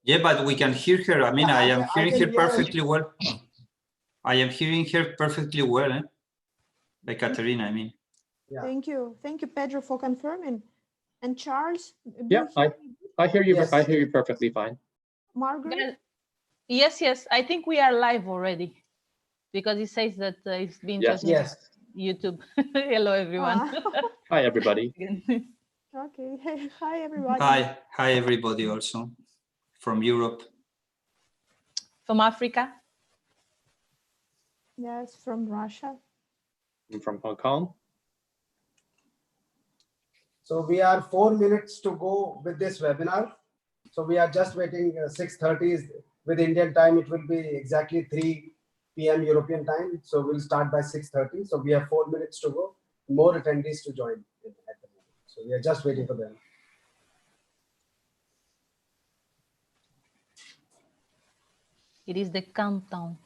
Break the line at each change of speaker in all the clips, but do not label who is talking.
Yeah, but we can hear her. I mean,
Yeah,
I am hearing her
hear
perfectly well. I am hearing her perfectly well, Ekaterina, I mean.
Yeah.
Thank you, Pedro, for confirming. And Charles, do
Yeah,
you hear me?
I hear you.
Yes.
I hear you perfectly fine.
Margaret?
Yes. I think we are live already because it says that it's been
Yes.
transmitted YouTube. Hello, everyone.
Hi, everybody.
Okay. Hey, hi, everybody.
Hi, everybody also from Europe.
From Africa.
Yes, from Russia.
I'm from Hong Kong.
So we are 4 minutes to go with this webinar. So we are just waiting 6:30 with Indian time. It will be exactly 3 p.m. European time. So we'll start by 6:30. So we have 4 minutes to go. More attendees to join at the moment. So we are just waiting for them.
It is the countdown.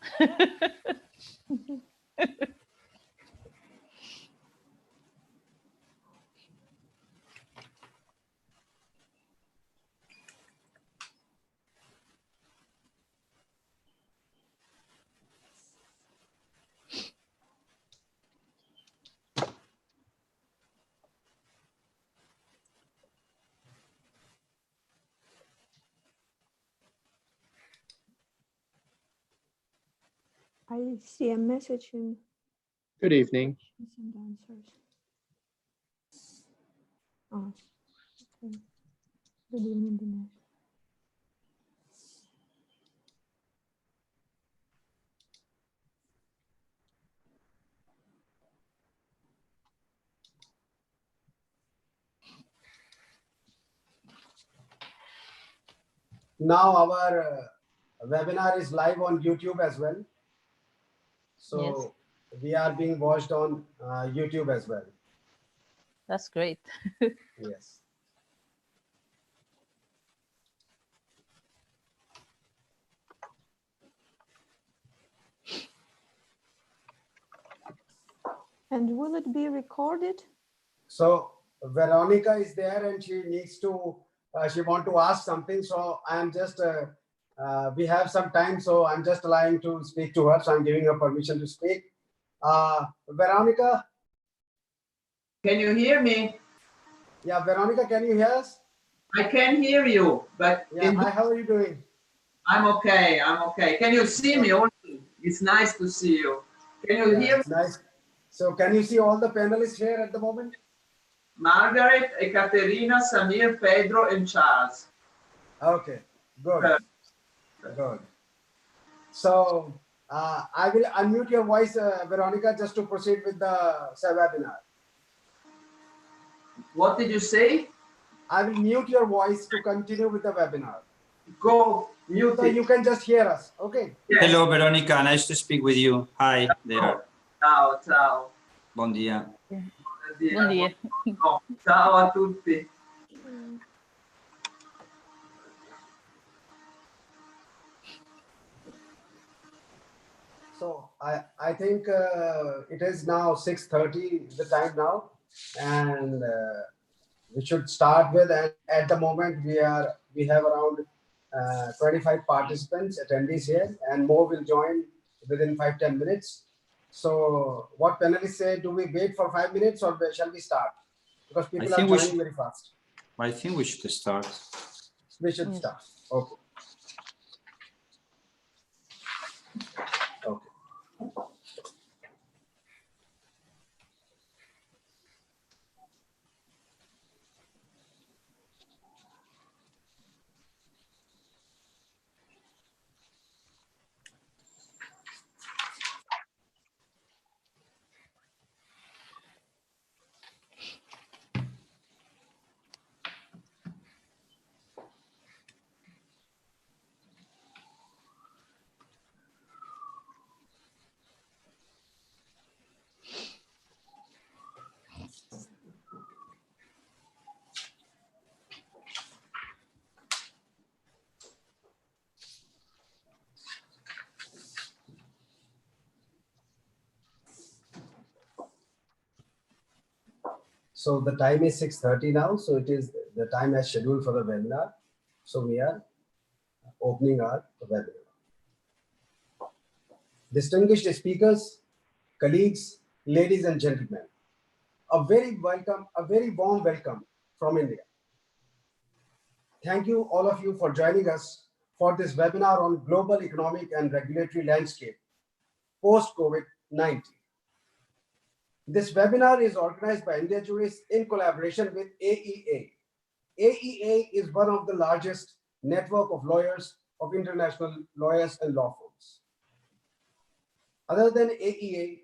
I see a message in
Good evening.
questions and answers. Oh, okay. Good evening, Dinesh.
Now our webinar is live on YouTube as well. So we are being watched on YouTube as well.
That's great.
Yes.
And will it be recorded?
So Veronica is there and she needs to, she want to ask something. So I'm just, we have some time. So I'm just allowing to speak to her. So I'm giving her permission to speak. Veronica.
Can you hear me?
Yeah, Veronica, can you hear us?
I can hear you, but
Yeah, hi, how are you doing?
I'm okay. I'm okay. Can you see me also? It's nice to see you. Can you hear me?
It's nice. So can you see all the panelists here at the moment?
Margaret, Ekaterina, Samir, Pedro, and Charles.
Okay, good. Good. So I will unmute your voice, Veronica, just to proceed with the webinar.
What did you say?
I will mute your voice to continue with the webinar.
Go mute
So
it.
you can just hear us, okay?
Yes.
Hello, Veronica. Nice to speak with you. Hi there.
Ciao, ciao.
Bon dia.
Buon dia.
No. Ciao a tutti.
So I think it is now 6:30 the time now, and we should start with. And at the moment we have around 25 participants, attendees here, and more will join within 5-10 minutes. So what panelists say, do we wait for 5 minutes or shall we start? Because people are joining very fast.
I think we should start.
We should start. Okay. Okay. So the time is 6:30 now. So it is the time as scheduled for the webinar. So we are opening our webinar. Distinguished speakers, colleagues, ladies and gentlemen, a very warm welcome from India. Thank you, all of you, for joining us for this webinar on global economic and regulatory landscape post-COVID-19. This webinar is organized by India Jurists in collaboration with AEA. AEA is one of the largest network of lawyers, of international lawyers and law firms. Other than AEA,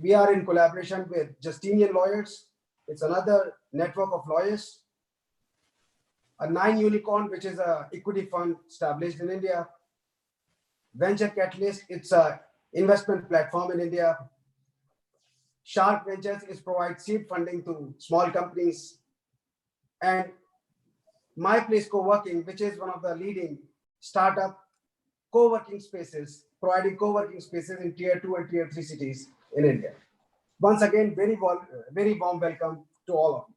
we are in collaboration with Justinian lawyers. It's another network of lawyers. A 9 Unicorn, which is an equity fund established in India. Venture Catalyst, it's an investment platform in India. Shark Ventures is provide seed funding to small companies. And My Place Co-working, which is one of the leading startup co-working spaces, providing co-working spaces in tier 2 and tier 3 cities in India. Once again, very warm welcome to all of you.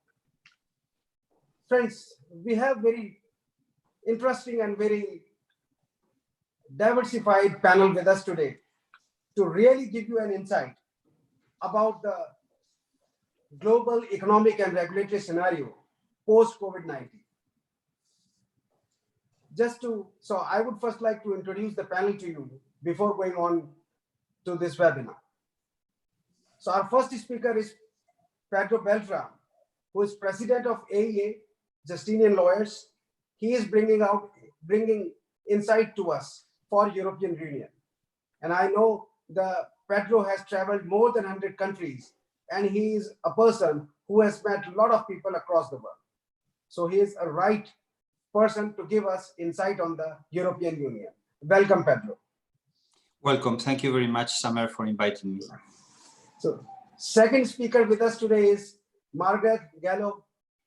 Friends, we have very interesting and very diversified panel with us today to really give you an insight about the global economic and regulatory scenario post-COVID-19. So I would first like to introduce the panel to you before going on to this webinar. So our first speaker is Pedro Beltran, who is president of AEA, Justinian Lawyers. He is bringing insight to us for European Union. And I know Pedro has traveled more than 100 countries, and he is a person who has met a lot of people across the world. So he is a right person to give us insight on the European Union. Welcome, Pedro.
Welcome. Thank you very much, Samer, for inviting me.
So, second speaker with us today is Margaret Gallo.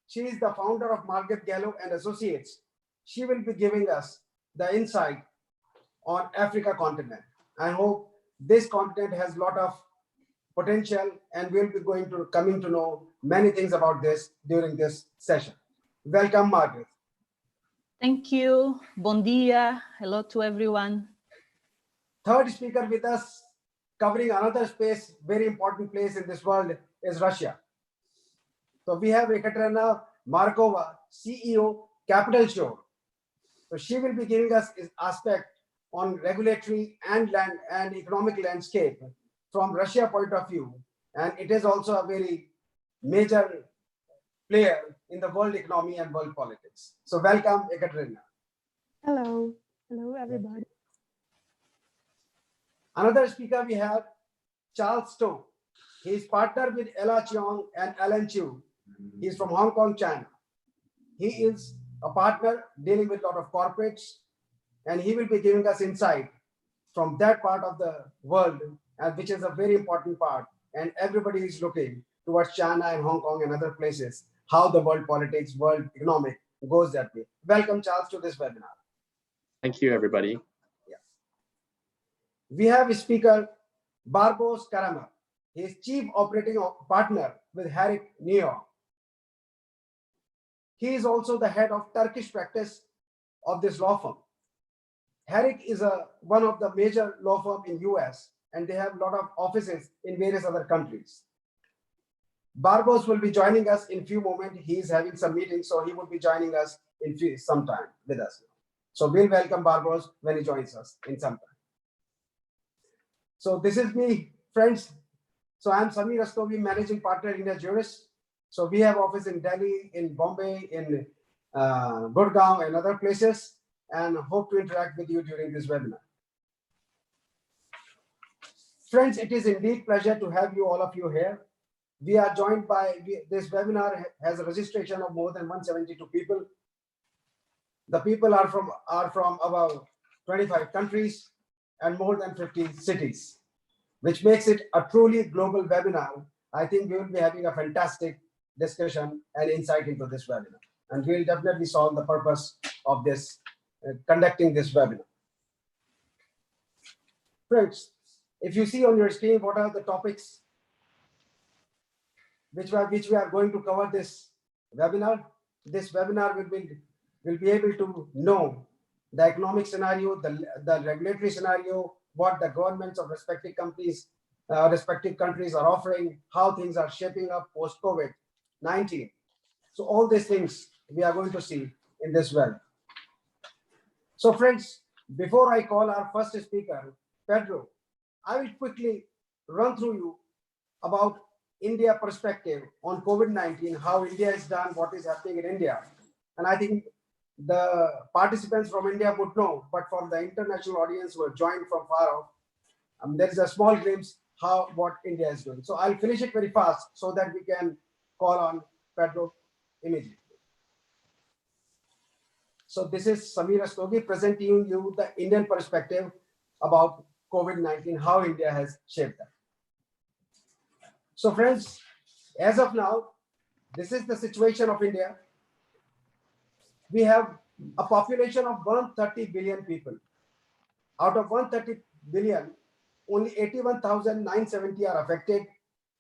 She is the founder of Margaret Gallo and Associates. She will be giving us the insight on Africa continent. I hope this continent has a lot of potential, and we'll be coming to know many things about this during this session. Welcome, Margaret.
Thank you. Bon dia. Hello to everyone.
Third speaker with us, covering another space, very important place in this world, is Russia. So we have Ekaterina Markova, CEO, CapitalShore. So she will be giving us his aspect on regulatory and economic landscape from Russia point of view. And it is also a very major player in the world economy and world politics. So welcome, Ekaterina.
Hello. Hello, everybody.
Another speaker we have, Charles Stowe. He is partner with Ella Cheong and Alan Chiu. He is from Hong Kong, China. He is a partner dealing with a lot of corporates, and he will be giving us insight from that part of the world, which is a very important part. And everybody is looking towards China and Hong Kong and other places, how the world politics, world economic goes that way. Welcome, Charles, to this webinar.
Thank you, everybody.
We have a speaker, Barbaros Karaahmet. He is Chief Operating Partner with Herrick, New York. He is also the head of Turkish practice of this law firm. Herrick is one of the major law firms in US, and they have a lot of offices in various other countries. Barbaros will be joining us in a few moments. He is having some meetings, so he will be joining us in some time with us. So we'll welcome Barbaros when he joins us in some time. So this is me, friends. So I'm Samir Rastogi, Managing Partner in India Jurists. So we have office in Delhi, in Bombay, in Gurgaon and other places, and hope to interact with you during this webinar. Friends, it is indeed pleasure to have all of you here. We are joined by, this webinar has a registration of more than 172 people. The people are from about 25 countries and more than 50 cities, which makes it a truly global webinar. I think we will be having a fantastic discussion and insight into this webinar. And we'll definitely solve the purpose of this, conducting this webinar. Friends, if you see on your screen, what are the topics which we are going to cover this webinar? This webinar will be able to know the economic scenario, the regulatory scenario, what the governments of respective companies, respective countries are offering, how things are shaping up post-COVID-19. So all these things we are going to see in this well. So friends, before I call our first speaker, Pedro, I will quickly run through you about India perspective on COVID-19, how India is done, what is happening in India. And I think the participants from India would know, but for the international audience who have joined from far off, there is a small glimpse what India is doing. So I'll finish it very fast so that we can call on Pedro immediately. So this is Samir Rastogi presenting you the Indian perspective about COVID-19, how India has shaped that. So friends, as of now, this is the situation of India. We have a population of 130 billion people. Out of 130 billion, only 81,970 are affected,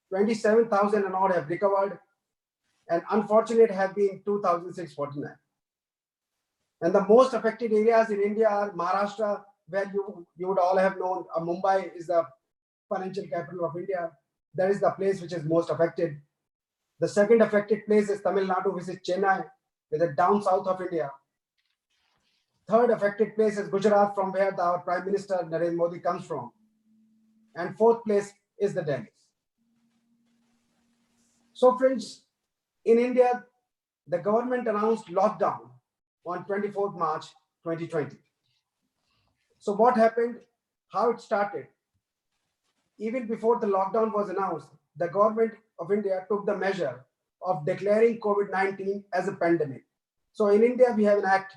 27,000 and odd have recovered, and unfortunate have been 2,649. And the most affected areas in India are Maharashtra, where you would all have known Mumbai is the financial capital of India. That is the place which is most affected. The second affected place is Tamil Nadu, which is Chennai, with a down south of India. Third affected place is Gujarat, from where our Prime Minister Narendra Modi comes from. And fourth place is the Delhi. So friends, in India, the government announced lockdown on 24th March 2020. So what happened, how it started? Even before the lockdown was announced, the government of India took the measure of declaring COVID-19 as a pandemic. So in India, we have an act,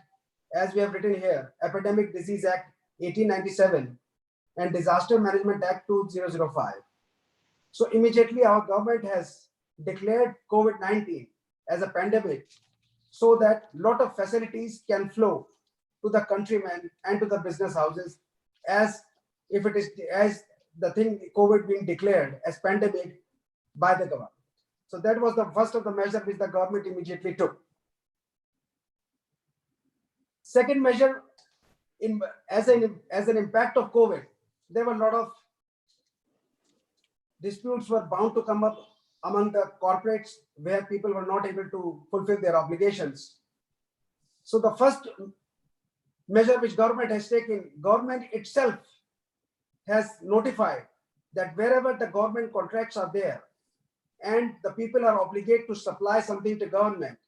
as we have written here, Epidemic Disease Act 1897 and Disaster Management Act 2005. So immediately our government has declared COVID-19 as a pandemic so that a lot of facilities can flow to the countrymen and to the business houses as if it is as the thing COVID being declared as pandemic by the government. So that was the first of the measure which the government immediately took. Second measure, as an impact of COVID, there were a lot of disputes were bound to come up among the corporates where people were not able to fulfill their obligations. So the first measure which government has taken, government itself has notified that wherever the government contracts are there and the people are obligated to supply something to government,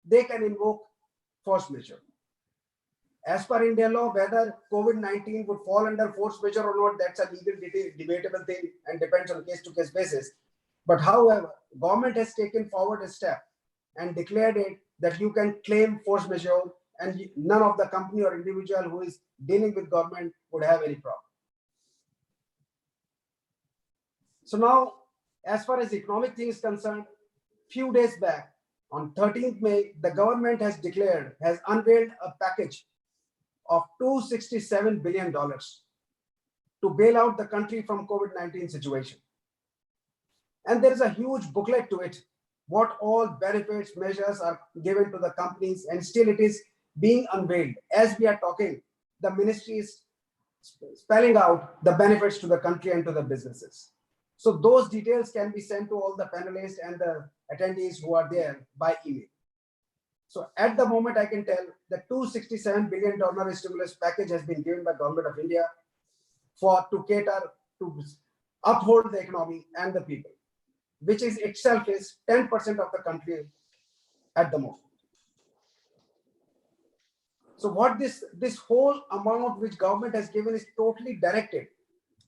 they can invoke force majeure. As per Indian law, whether COVID-19 would fall under force majeure or not, that's a legal debatable thing and depends on case-to-case basis. But however, government has taken forward a step and declared it that you can claim force majeure and none of the company or individual who is dealing with government would have any problem. So now, as far as economic things concerned, few days back, on 13th May, the government has unveiled a package of $267 billion to bail out the country from COVID-19 situation. And there is a huge booklet to it, what all benefits, measures are given to the companies, and still it is being unveiled. As we are talking, the ministry is spelling out the benefits to the country and to the businesses. So those details can be sent to all the panelists and the attendees who are there by email. So at the moment, I can tell the $267 billion stimulus package has been given by Government of India to cater to uphold the economy and the people, which is itself is 10% of the country at the moment. So what this whole amount which government has given is totally directed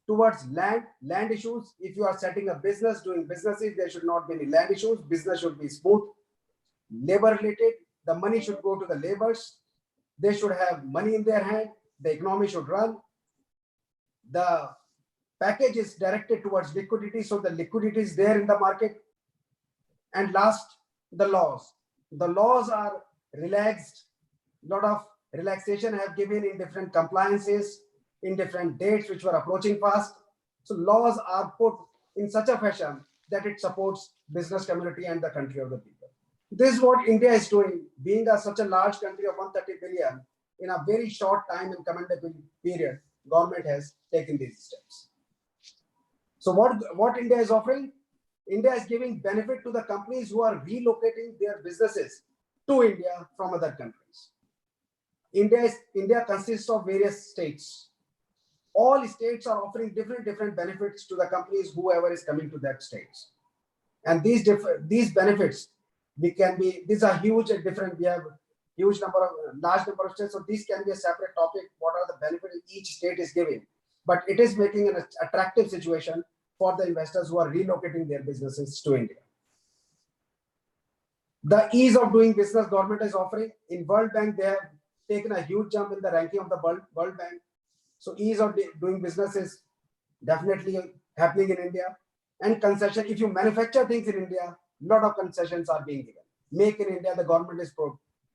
towards land issues. If you are setting a business, doing businesses, there should not be any land issues. Business should be smooth. Labor related, the money should go to the laborers. They should have money in their hand. The economy should run. The package is directed towards liquidity, so the liquidity is there in the market. And last, the laws. The laws are relaxed. A lot of relaxation have given in different compliances, in different dates which were approaching fast. So laws are put in such a fashion that it supports business community and the country of the people. This is what India is doing, being such a large country of 130 billion. in a very short time and commendable period, government has taken these steps. So what India is offering? India is giving benefit to the companies who are relocating their businesses to India from other countries. India consists of various states. All states are offering different benefits to the companies, whoever is coming to that states. And these benefits, these are huge and different. We have large number of states. So these can be a separate topic. What are the benefits each state is giving? But it is making an attractive situation for the investors who are relocating their businesses to India. The ease of doing business government is offering. In World Bank, they have taken a huge jump in the ranking of the World Bank. So ease of doing business is definitely happening in India. And concession, if you manufacture things in India, a lot of concessions are being given. Make in India, the government is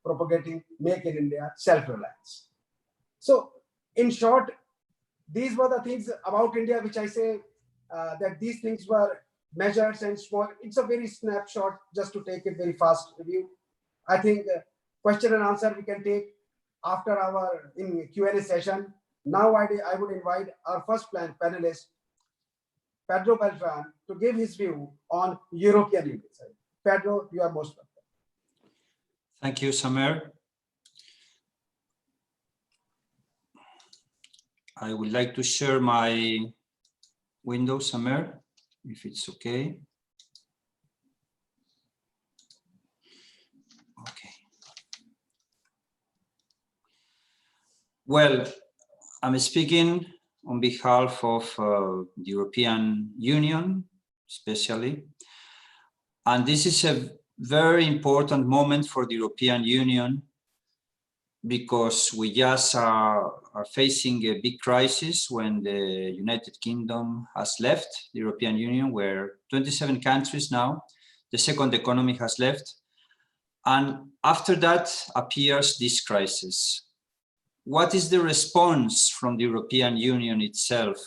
propagating make in India, self-reliance. So in short, these were the things about India, which I say that these things were measures and small. It's a very snapshot just to take it very fast review. I think question and answer we can take after our in Q&A session. Now I would invite our first panelist, Pedro Beltran, to give his view on European Union. Pedro, you are most welcome.
Thank you, Samer. I would like to share my window, Samer, if it's okay. Okay. Well, I'm speaking on behalf of the European Union, especially. And this is a very important moment for the European Union because we just are facing a big crisis when the United Kingdom has left the European Union, where 27 countries now, the second economy has left. And after that appears this crisis. What is the response from the European Union itself?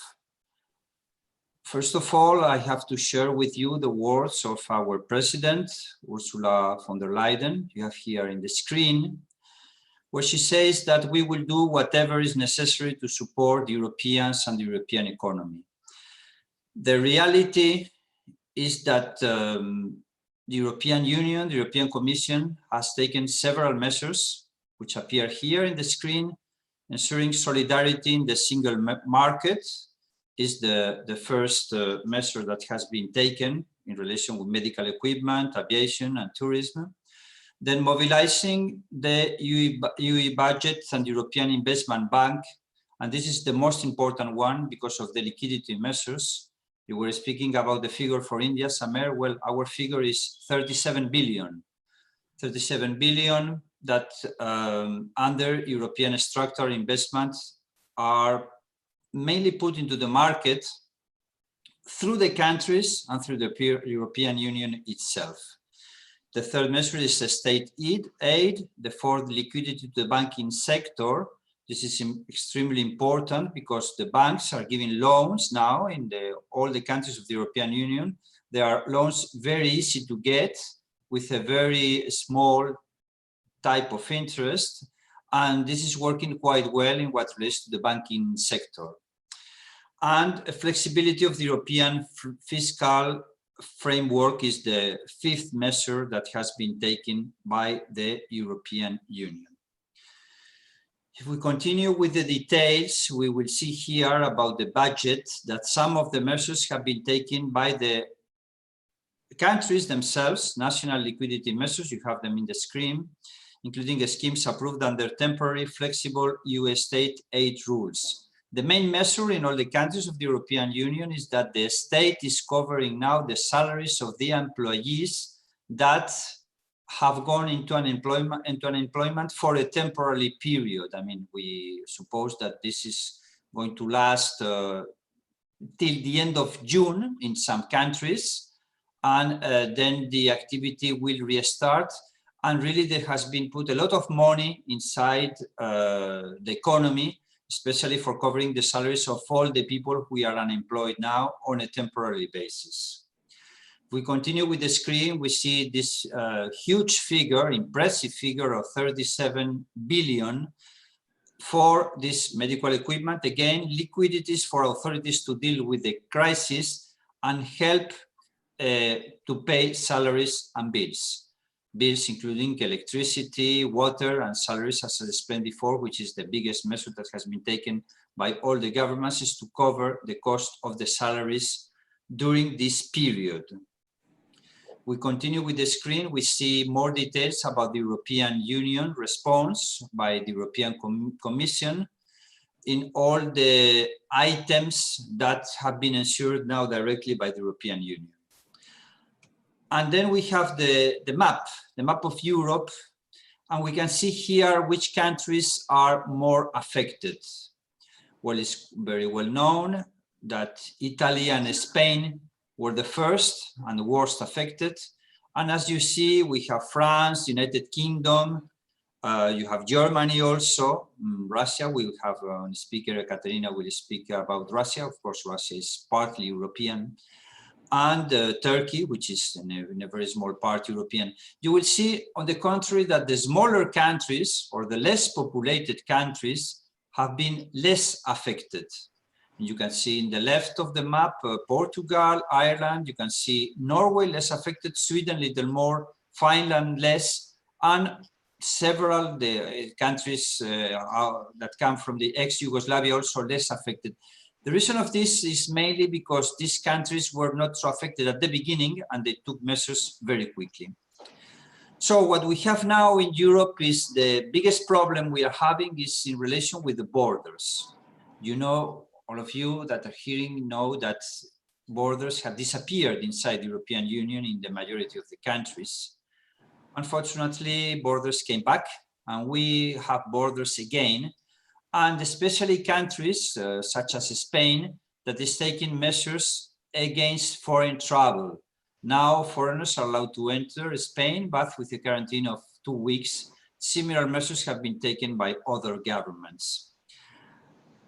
First of all, I have to share with you the words of our president, Ursula von der Leyen. You have here in the screen, where she says that we will do whatever is necessary to support the Europeans and the European economy. The reality is that the European Union, the European Commission, has taken several measures, which appear here in the screen. Ensuring solidarity in the single market is the first measure that has been taken in relation with medical equipment, aviation, and tourism. Then mobilizing the UE budget and European Investment Bank. And this is the most important one because of the liquidity measures. You were speaking about the figure for India, Samer. Well, our figure is 37 billion. 37 billion that under European structural investments are mainly put into the market through the countries and through the European Union itself. The third measure is state aid. The fourth, liquidity to the banking sector. This is extremely important because the banks are giving loans now in all the countries of the European Union. There are loans very easy to get with a very small type of interest, and this is working quite well in what relates to the banking sector. And a flexibility of the European fiscal framework is the fifth measure that has been taken by the European Union. If we continue with the details, we will see here about the budget that some of the measures have been taken by the countries themselves, national liquidity measures, you have them in the screen, including the schemes approved under temporary flexible EU state aid rules. The main measure in all the countries of the European Union is that the state is covering now the salaries of the employees that have gone into unemployment for a temporary period. I mean, we suppose that this is going to last till the end of June in some countries, and then the activity will restart. And really there has been put a lot of money inside the economy, especially for covering the salaries of all the people who are unemployed now on a temporary basis. If we continue with the screen, we see this huge figure, impressive figure of 37 billion for this medical equipment. Again, liquidities for authorities to deal with the crisis and help to pay salaries and bills. Bills including electricity, water, and salaries, as I explained before, which is the biggest measure that has been taken by all the governments, is to cover the cost of the salaries during this period. We continue with the screen. We see more details about the European Union response by the European Commission in all the items that have been ensured now directly by the European Union. And then we have the map of Europe, and we can see here which countries are more affected. Well, it's very well known that Italy and Spain were the first and the worst affected. And as you see, we have France, United Kingdom, you have Germany also, Russia. We have a speaker, Ekaterina, will speak about Russia. Of course, Russia is partly European. And Turkey, which is in a very small part European. You will see, on the contrary, that the smaller countries or the less populated countries have been less affected. You can see in the left of the map, Portugal, Ireland. You can see Norway less affected, Sweden little more, Finland less, and several the countries that come from the ex-Yugoslavia also less affected. The reason of this is mainly because these countries were not so affected at the beginning and they took measures very quickly. So what we have now in Europe is the biggest problem we are having is in relation with the borders. You know, all of you that are hearing know that borders have disappeared inside the European Union in the majority of the countries. Unfortunately, borders came back and we have borders again. And especially countries such as Spain that is taking measures against foreign travel. Now foreigners are allowed to enter Spain, but with a quarantine of 2 weeks. Similar measures have been taken by other governments.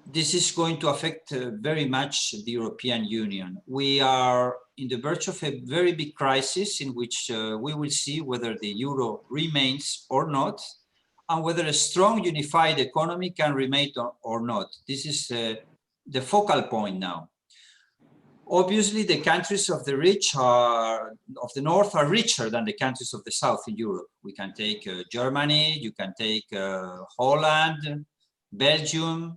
This is going to affect very much the European Union. We are in the verge of a very big crisis in which we will see whether the euro remains or not, and whether a strong unified economy can remain or not. This is the focal point now. Obviously, the countries of the rich of the north are richer than the countries of the south in Europe. We can take Germany, you can take Holland, Belgium.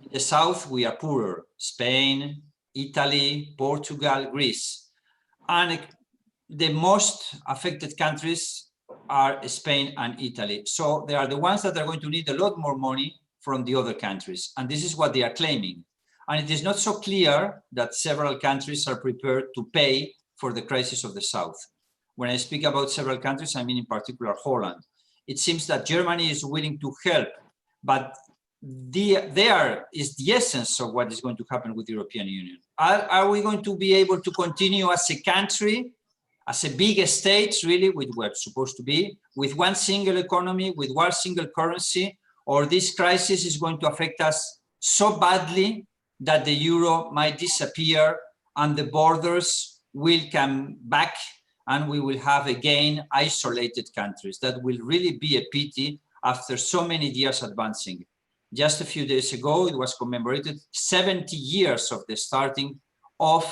In the south, we are poorer. Spain, Italy, Portugal, Greece. And the most affected countries are Spain and Italy. So they are the ones that are going to need a lot more money from the other countries. And this is what they are claiming. And it is not so clear that several countries are prepared to pay for the crisis of the South. When I speak about several countries, I mean in particular Holland. It seems that Germany is willing to help, but there is the essence of what is going to happen with the European Union. Are we going to be able to continue as a country, as a big state, really, with what we're supposed to be, with one single economy, with one single currency, or this crisis is going to affect us so badly that the euro might disappear and the borders will come back and we will have again isolated countries? That will really be a pity after so many years advancing. Just a few days ago, it was commemorated 70 years of the starting of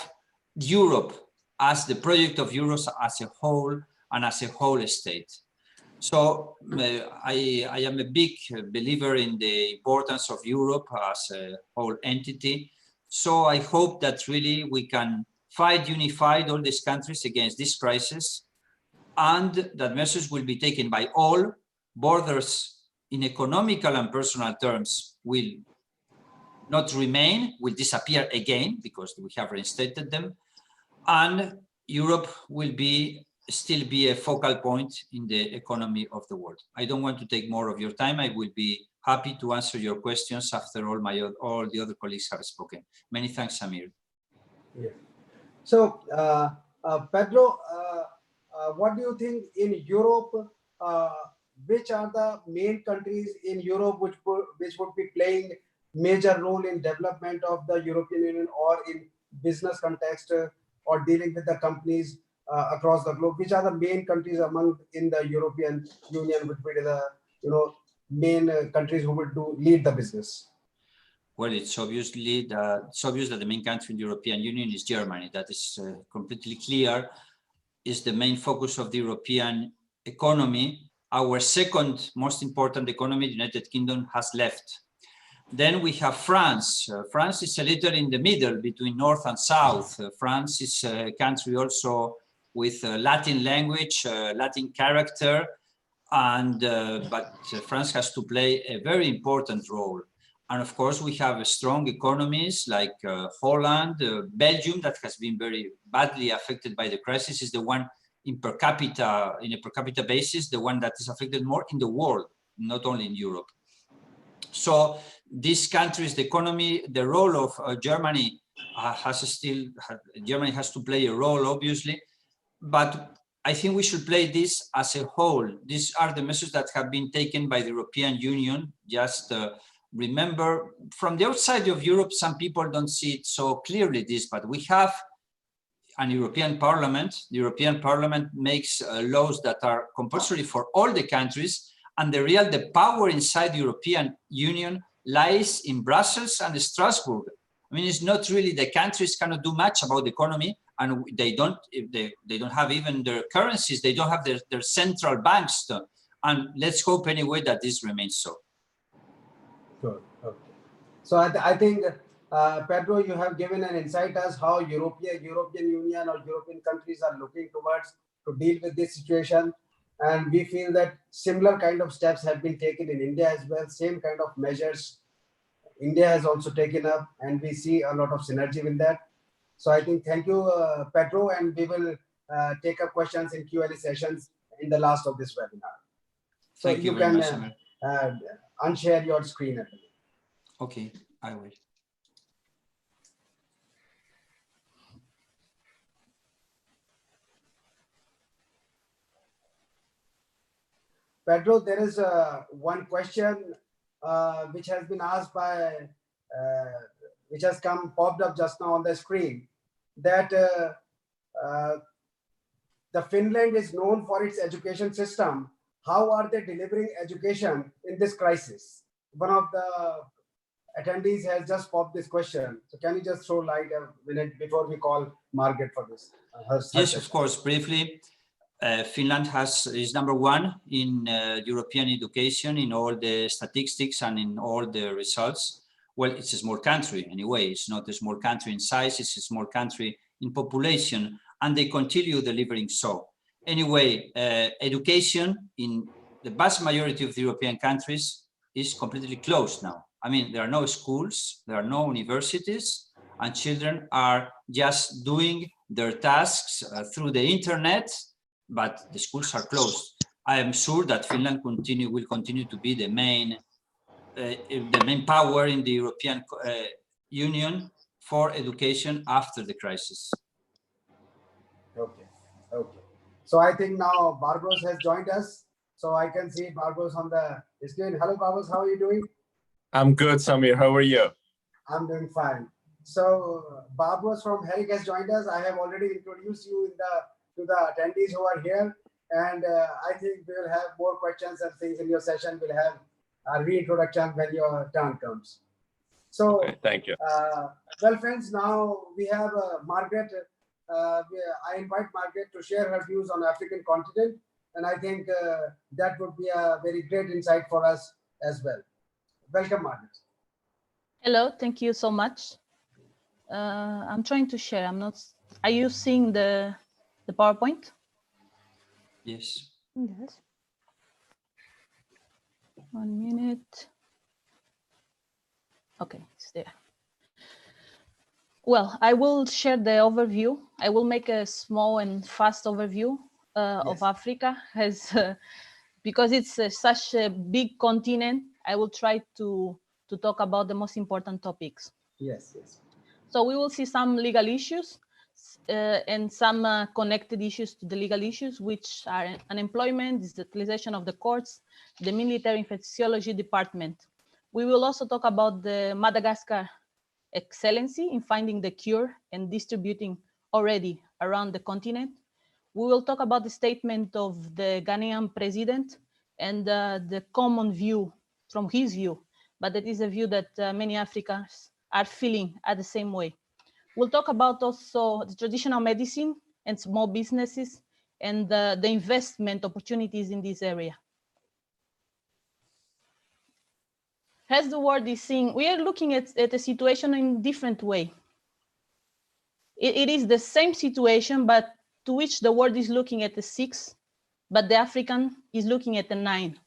Europe as the project of Euros as a whole and as a whole state. So I am a big believer in the importance of Europe as a whole entity. So I hope that really we can fight unified all these countries against this crisis, and that measures will be taken by all. Borders in economical and personal terms will not remain, will disappear again because we have reinstated them. And Europe will still be a focal point in the economy of the world. I don't want to take more of your time. I will be happy to answer your questions after all the other colleagues have spoken. Many thanks, Samir.
Yeah. So, Pedro, what do you think in Europe? Which are the main countries in Europe which would be playing major role in development of the European Union or in business context or dealing with the companies across the globe? Which are the main countries in the European Union which would be the main countries who will lead the business?
Well, it's obvious that the main country in the European Union is Germany. That is completely clear. Is the main focus of the European economy. Our second most important economy, the United Kingdom, has left. Then we have France. France is a little in the middle between North and South. France is a country also with Latin language, Latin character, and but France has to play a very important role. And of course, we have strong economies like Holland, Belgium, that has been very badly affected by the crisis, is the one in a per capita basis, the one that is affected more in the world, not only in Europe. So these countries, the economy, the role of Germany Germany has to play a role, obviously, but I think we should play this as a whole. These are the measures that have been taken by the European Union. Just remember, from the outside of Europe, some people don't see it so clearly this, but we have an European Parliament. The European Parliament makes laws that are compulsory for all the countries, and the power inside the European Union lies in Brussels and Strasbourg. I mean, it's not really, the countries cannot do much about the economy, and they don't have even their currencies, they don't have their central banks. And let's hope anyway that this remains so.
Good. Okay. So I think, Pedro, you have given an insight as how European Union or European countries are looking towards to deal with this situation. And we feel that similar kind of steps have been taken in India as well, same kind of measures India has also taken up, and we see a lot of synergy with that. So I think, thank you, Pedro, and we will take up questions in Q&A sessions in the last of this webinar. So
Thank you very much,
unshare your screen. At the moment.
Okay, I will.
Pedro, there is one question which has been asked by, which has popped up just now on the screen, that the Finland is known for its education system. How are they delivering education in this crisis? One of the attendees has just popped this question. So can you just throw light a minute before we call Margaret for this?
Yes, of course, briefly. Finland is number one in European education in all the statistics and in all the results. Well, it's a small country anyway. It's not a small country in size, it's a small country in population, and they continue delivering so. Anyway, education in the vast majority of the European countries is completely closed now. I mean, there are no schools, there are no universities, and children are just doing their tasks through the internet, but the schools are closed. I am sure that Finland will continue to be the main power in the European Union for education after the crisis.
Okay, okay. So I think now Barbaros has joined us. So I can see Barbaros on the screen. Hello, Barbaros, how are you doing?
I'm good, Samir. How are you?
I'm doing fine. So Barbaros from Herrick has joined us. I have already introduced you to the attendees who are here. And I think we will have more questions and things in your session. We'll have a reintroduction when your turn comes. So,
okay, thank you.
Well, friends, now we have Margaret. I invite Margaret to share her views on African continent. And I think that would be a very great insight for us as well. Welcome, Margaret.
Hello, thank you so much. I'm trying to share. Are you seeing the PowerPoint?
Yes.
Yes.
1 minute. Okay, it's there. Well, I will share the overview. I will make a small and fast overview of Africa, because it's such a big continent. I will try to talk about the most important topics.
Yes, yes.
So we will see some legal issues and some connected issues to the legal issues, which are unemployment, digitalization of the courts, the military infectiology department. We will also talk about the Madagascar excellency in finding the cure and distributing already around the continent. We will talk about the statement of the Ghanaian president and the common view from his view, but that is a view that many Africans are feeling at the same way. We'll talk about also the traditional medicine and small businesses and the investment opportunities in this area. As the world is seeing, we are looking at the situation in a different way. It is the same situation, but to which the world is looking at the 6, but the African is looking at the 9.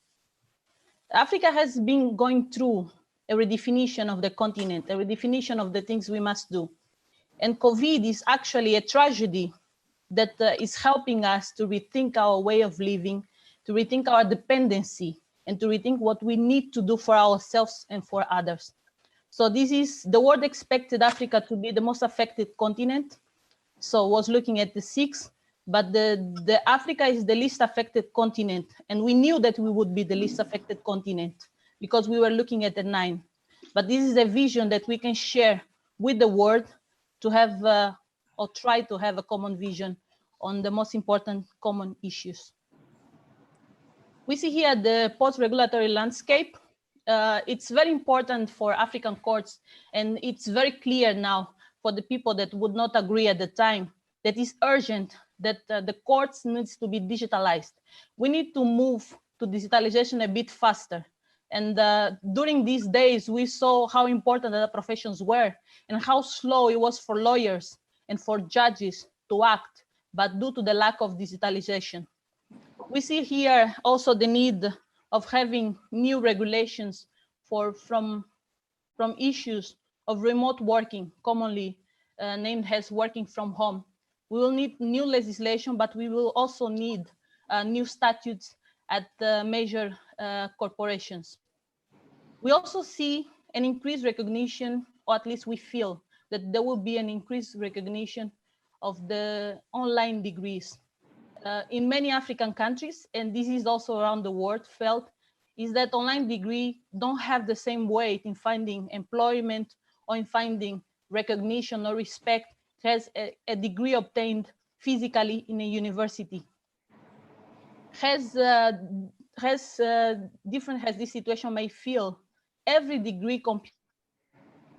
Africa has been going through a redefinition of the continent, a redefinition of the things we must do. And COVID is actually a tragedy that is helping us to rethink our way of living, to rethink our dependency, and to rethink what we need to do for ourselves and for others. So this is, the world expected Africa to be the most affected continent. So was looking at the 6, but the Africa is the least affected continent. And we knew that we would be the least affected continent because we were looking at the 9. But this is a vision that we can share with the world to have, or try to have a common vision on the most important common issues. We see here the post-regulatory landscape. It's very important for African courts, and it's very clear now for the people that would not agree at the time that it's urgent that the courts needs to be digitalized. We need to move to digitalization a bit faster. And during these days, we saw how important the professions were and how slow it was for lawyers and for judges to act, but due to the lack of digitalization. We see here also the need of having new regulations from issues of remote working, commonly named as working from home. We will need new legislation, but we will also need new statutes at the major corporations. We also see an increased recognition, or at least we feel that there will be an increased recognition of the online degrees. In many African countries, and this is also around the world felt, is that online degree don't have the same weight in finding employment or in finding recognition or respect as a degree obtained physically in a university. Different as this situation may feel, every degree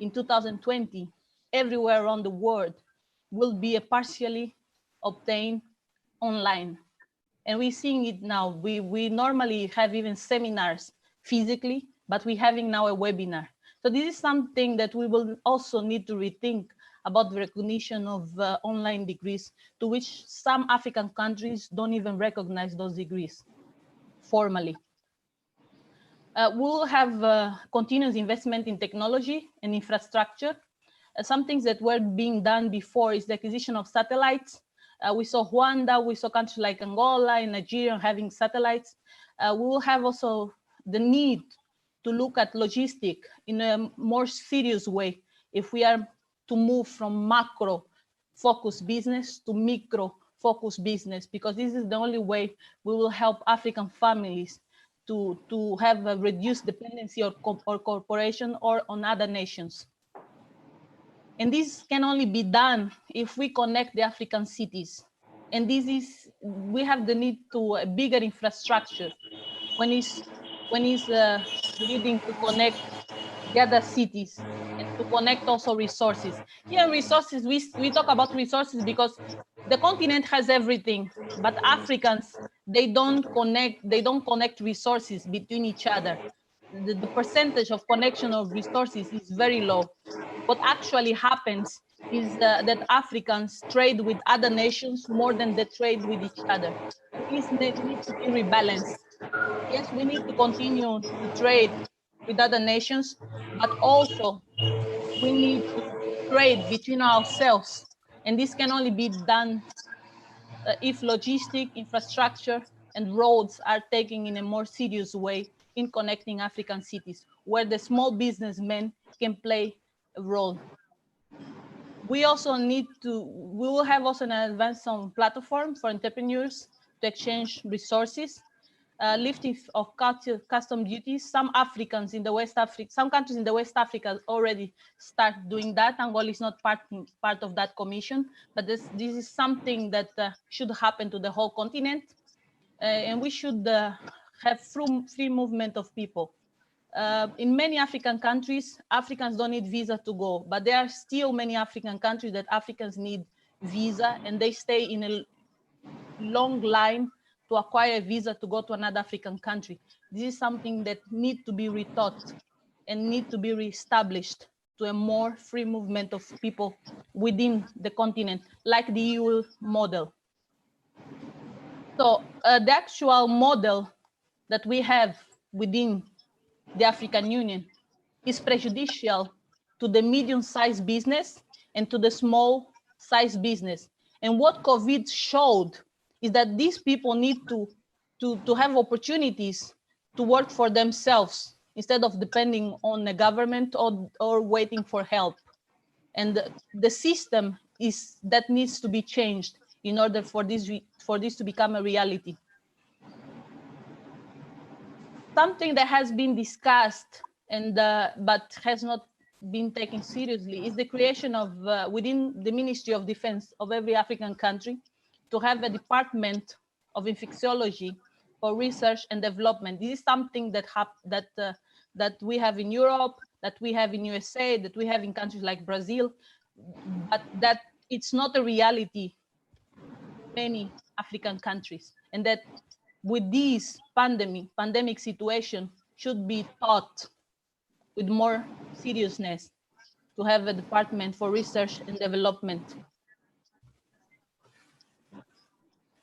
in 2020, everywhere around the world, will be a partially obtained online. And we're seeing it now. We normally have even seminars physically, but we're having now a webinar. So this is something that we will also need to rethink about the recognition of online degrees, to which some African countries don't even recognize those degrees formally. We'll have continuous investment in technology and infrastructure. Some things that were being done before is the acquisition of satellites. We saw Rwanda, we saw countries like Angola and Nigeria having satellites. We will have also the need to look at logistics in a more serious way if we are to move from macro focused business to micro focused business, because this is the only way we will help African families to have a reduced dependency or corporation or on other nations. And this can only be done if we connect the African cities. And this is, we have the need to a bigger infrastructure when it's needing to connect the other cities and to connect also resources. Here resources, we talk about resources because the continent has everything, but Africans, they don't connect resources between each other. The percentage of connection of resources is very low. What actually happens is that Africans trade with other nations more than they trade with each other. This needs to be rebalanced. Yes, we need to continue to trade with other nations, but also we need to trade between ourselves. And this can only be done if logistic, infrastructure, and roads are taken in a more serious way in connecting African cities, where the small businessmen can play a role. We also need to, we will have also an advanced platform for entrepreneurs to exchange resources, lifting of custom duties. Some Africans in the West Africa, some countries in the West Africa already start doing that. Angola is not part of that commission, but this is something that should happen to the whole continent. And we should have free movement of people. In many African countries, Africans don't need visa to go, but there are still many African countries that Africans need visa, and they stay in a long line to acquire a visa to go to another African country. This is something that needs to be retaught and need to be reestablished to a more free movement of people within the continent, like the EU model. So the actual model that we have within the African Union is prejudicial to the medium-sized business and to the small-sized business. And what COVID showed is that these people need to have opportunities to work for themselves instead of depending on the government or waiting for help. And the system that needs to be changed in order for this to become a reality. Something that has been discussed but has not been taken seriously is the creation of within the Ministry of Defense of every African country to have a department of infectiology for research and development. This is something that we have in Europe, that we have in USA, that we have in countries like Brazil, but that it's not a reality in many African countries, and that with this pandemic situation should be taught with more seriousness to have a department for research and development.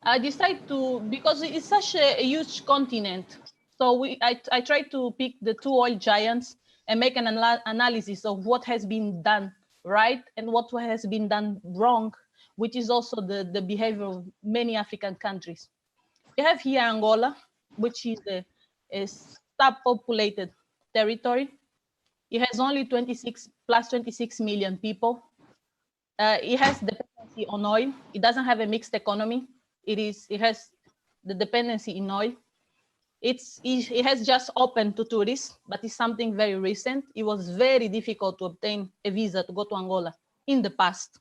I decided to, because it's such a huge continent, so I tried to pick the two oil giants and make an analysis of what has been done right and what has been done wrong, which is also the behavior of many African countries. We have here Angola, which is a subpopulated territory. It has only 26 million people. It has dependency on oil. It doesn't have a mixed economy. It has the dependency in oil. It has just opened to tourists, but it's something very recent. It was very difficult to obtain a visa to go to Angola in the past.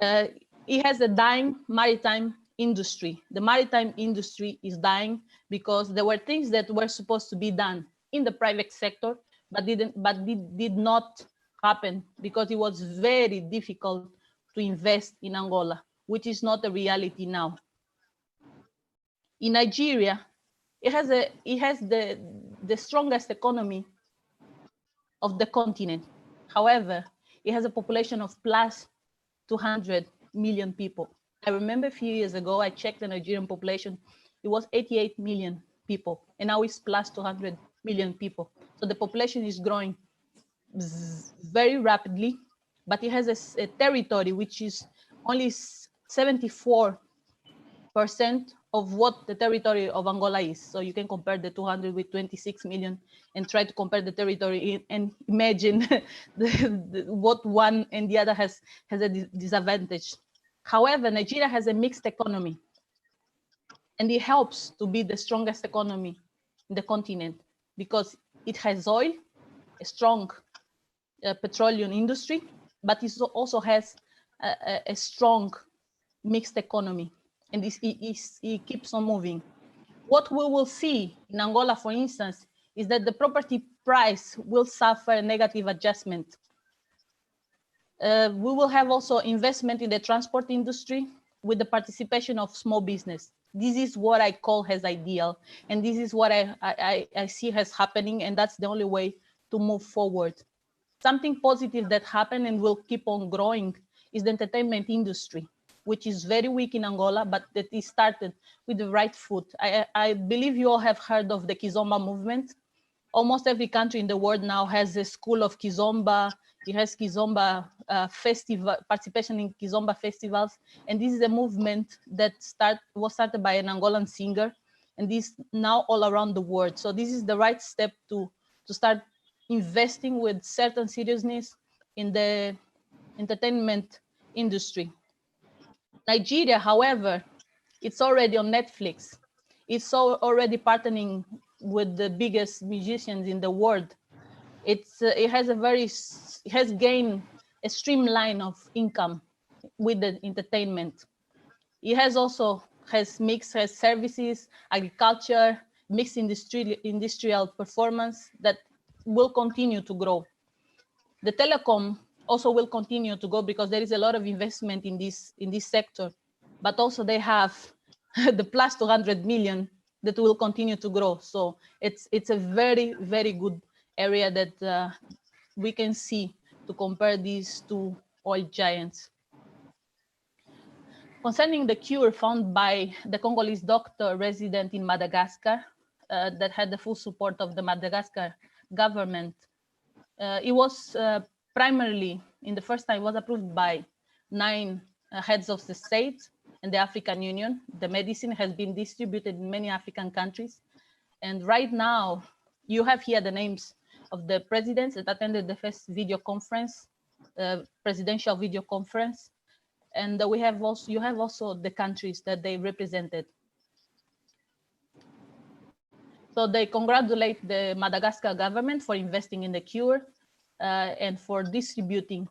It has a dying maritime industry. The maritime industry is dying because there were things that were supposed to be done in the private sector, but did not happen because it was very difficult to invest in Angola, which is not a reality now. In Nigeria, it has the strongest economy of the continent. However, it has a population of plus 200 million people. I remember a few years ago, I checked the Nigerian population. It was 88 million people, and now it's plus 200 million people. So the population is growing very rapidly, but it has a territory which is only 74% of what the territory of Angola is. So you can compare the 200 with 26 million and try to compare the territory and imagine what one and the other has a disadvantage. However, Nigeria has a mixed economy, and it helps to be the strongest economy in the continent because it has oil, a strong petroleum industry, but it also has a strong mixed economy, and it keeps on moving. What we will see in Angola, for instance, is that the property price will suffer a negative adjustment. We will have also investment in the transport industry with the participation of small business. This is what I call as ideal, and this is what I see as happening, and that's the only way to move forward. Something positive that happened and will keep on growing is the entertainment industry, which is very weak in Angola, but that is started with the right foot. I believe you all have heard of the Kizomba movement. Almost every country in the world now has a school of Kizomba. It has Kizomba festival, participation in Kizomba festivals. And this is a movement that was started by an Angolan singer, and this now all around the world. So this is the right step to start investing with certain seriousness in the entertainment industry. Nigeria, however, it's already on Netflix. It's already partnering with the biggest musicians in the world. It has gained a streamline of income with the entertainment. It has also has services, agriculture, mixed industrial performance that will continue to grow. The telecom also will continue to go because there is a lot of investment in this sector, but also they have the plus 200 million that will continue to grow. So it's a very, very good area that we can see to compare these two oil giants. Concerning the cure found by the Congolese doctor resident in Madagascar that had the full support of the Madagascar government, it was primarily, in the first time, it was approved by 9 heads of the state and the African Union. The medicine has been distributed in many African countries. And right now, you have here the names of the presidents that attended the first video conference, presidential video conference. And you have also the countries that they represented. So they congratulate the Madagascar government for investing in the cure and for distributing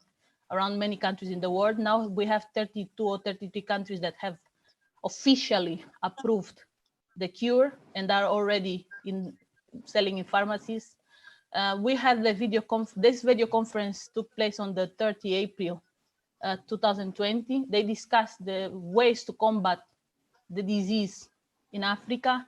around many countries in the world. Now we have 32 or 33 countries that have officially approved the cure and are already selling in pharmacies. We have the this video conference took place on the 30 April 2020. They discussed the ways to combat the disease in Africa,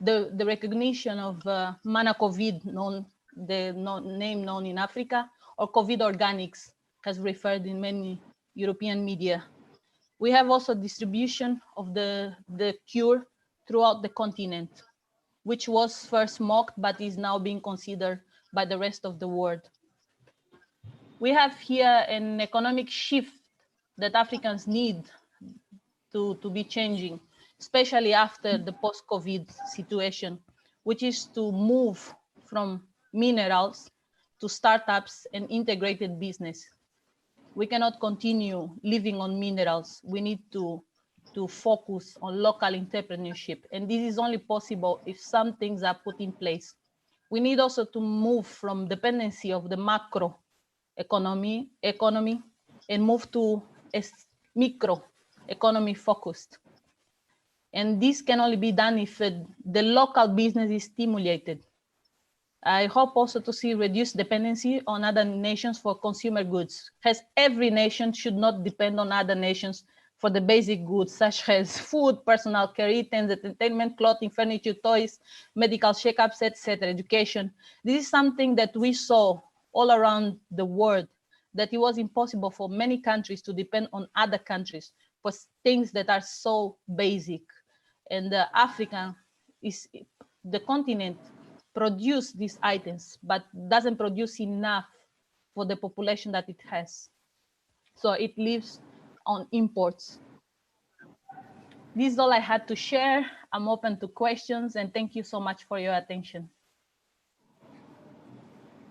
the recognition of Mana-COVID, the name known in Africa, or COVID organics, has referred in many European media. We have also distribution of the cure throughout the continent, which was first mocked, but is now being considered by the rest of the world. We have here an economic shift that Africans need to be changing, especially after the post-COVID situation, which is to move from minerals to startups and integrated business. We cannot continue living on minerals. We need to focus on local entrepreneurship. And this is only possible if some things are put in place. We need also to move from dependency of the macro economy and move to a micro economy focused. And this can only be done if the local business is stimulated. I hope also to see reduced dependency on other nations for consumer goods, as every nation should not depend on other nations for the basic goods such as food, personal care items, entertainment, clothing, furniture, toys, medical checkups, etc., education. This is something that we saw all around the world, that it was impossible for many countries to depend on other countries for things that are so basic. And Africa is the continent produce these items, but doesn't produce enough for the population that it has. So it lives on imports. This is all I had to share. I'm open to questions, and thank you so much for your attention.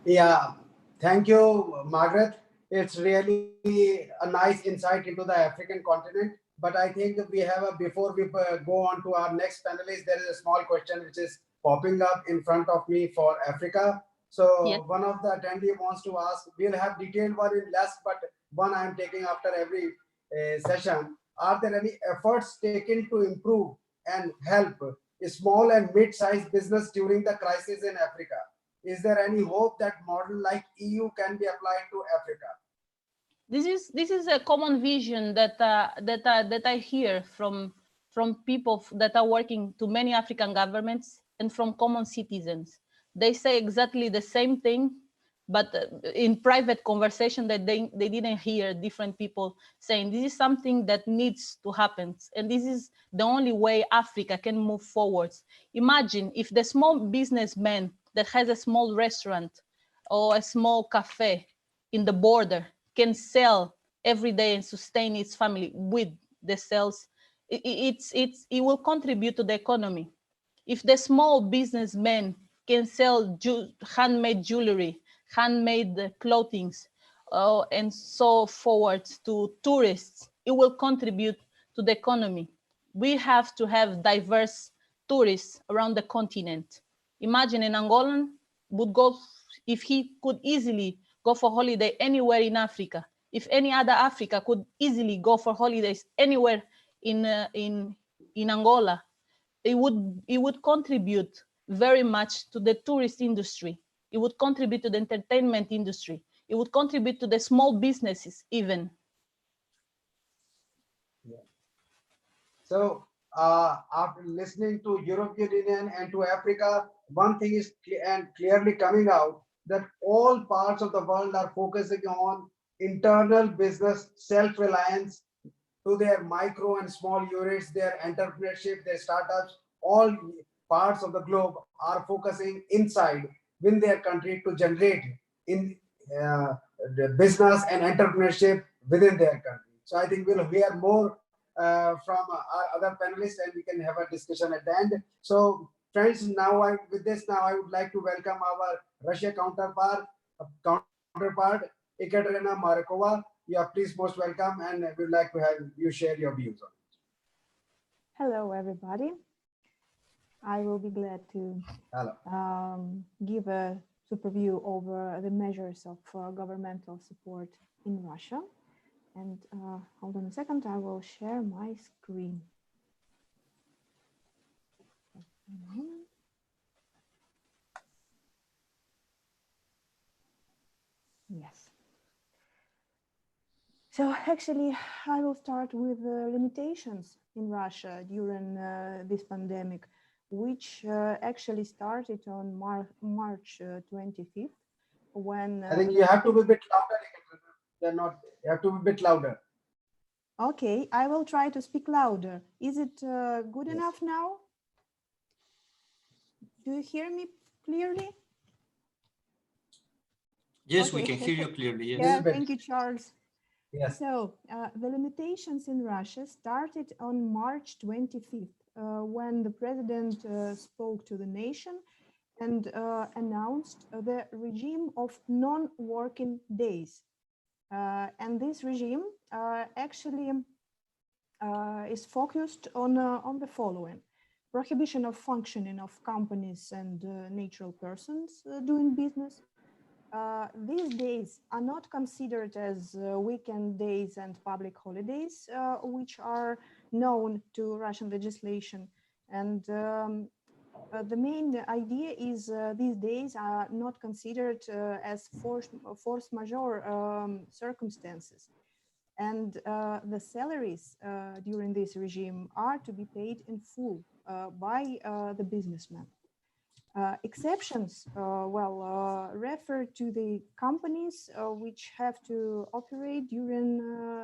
Yeah, thank you, Margaret. It's really a nice insight into the African continent. But I think we have before we go on to our next panelist, there is a small question which is popping up in front of me for Africa. So yes. One of the attendees wants to ask, we'll have detailed one in less, but one I'm taking after every session. Are there any efforts taken to improve and help a small and mid-sized business during the crisis in Africa? Is there any hope that model like EU can be applied to Africa?
This is a common vision that I hear from people that are working to many African governments and from common citizens. They say exactly the same thing, but in private conversation that they didn't hear different people saying this is something that needs to happen. And this is the only way Africa can move forward. Imagine if the small businessman that has a small restaurant or a small cafe in the border can sell every day and sustain its family with the sales, it will contribute to the economy. If the small businessman can sell handmade jewelry, handmade clothing, and so forward to tourists, it will contribute to the economy. We have to have diverse tourists around the continent. Imagine an Angolan would go, if he could easily go for holiday anywhere in Africa, if any other Africa could easily go for holidays anywhere in in Angola, it would contribute very much to the tourist industry. It would contribute to the entertainment industry. It would contribute to the small businesses even.
Yeah. So after listening to European Union and to Africa, one thing is clearly coming out that all parts of the world are focusing on internal business self-reliance to their micro and small units, their entrepreneurship, their startups. All parts of the globe are focusing inside within their country to generate in the business and entrepreneurship within their country. So I think we'll hear more from our other panelists, and we can have a discussion at the end. So friends, now I would like to welcome our Russia counterpart, Ekaterina Markova. You are please most welcome, and we would like to have you share your views on it.
Hello, everybody. I will be glad to give a super view over the measures of governmental support in Russia. And hold on a second, I will share my screen. Yes. So actually, I will start with the limitations in Russia during this pandemic, which actually started on March 25th, when
I think you have to be a bit louder. They're not. You have to be a bit louder.
Okay, I will try to speak louder. Is it good
Yes.
enough now? Do you hear me clearly?
Yes,
Okay,
we can hear you clearly. Yes.
Yeah,
bit.
thank you, Charles.
Yes.
So the limitations in Russia started on March 25th, when the president spoke to the nation and announced the regime of non-working days. And this regime actually is focused on the following: prohibition of functioning of companies and natural persons doing business. These days are not considered as weekend days and public holidays, which are known to Russian legislation. And the main idea is these days are not considered as force majeure circumstances. And the salaries during this regime are to be paid in full by the businessman. Exceptions, refer to the companies which have to operate during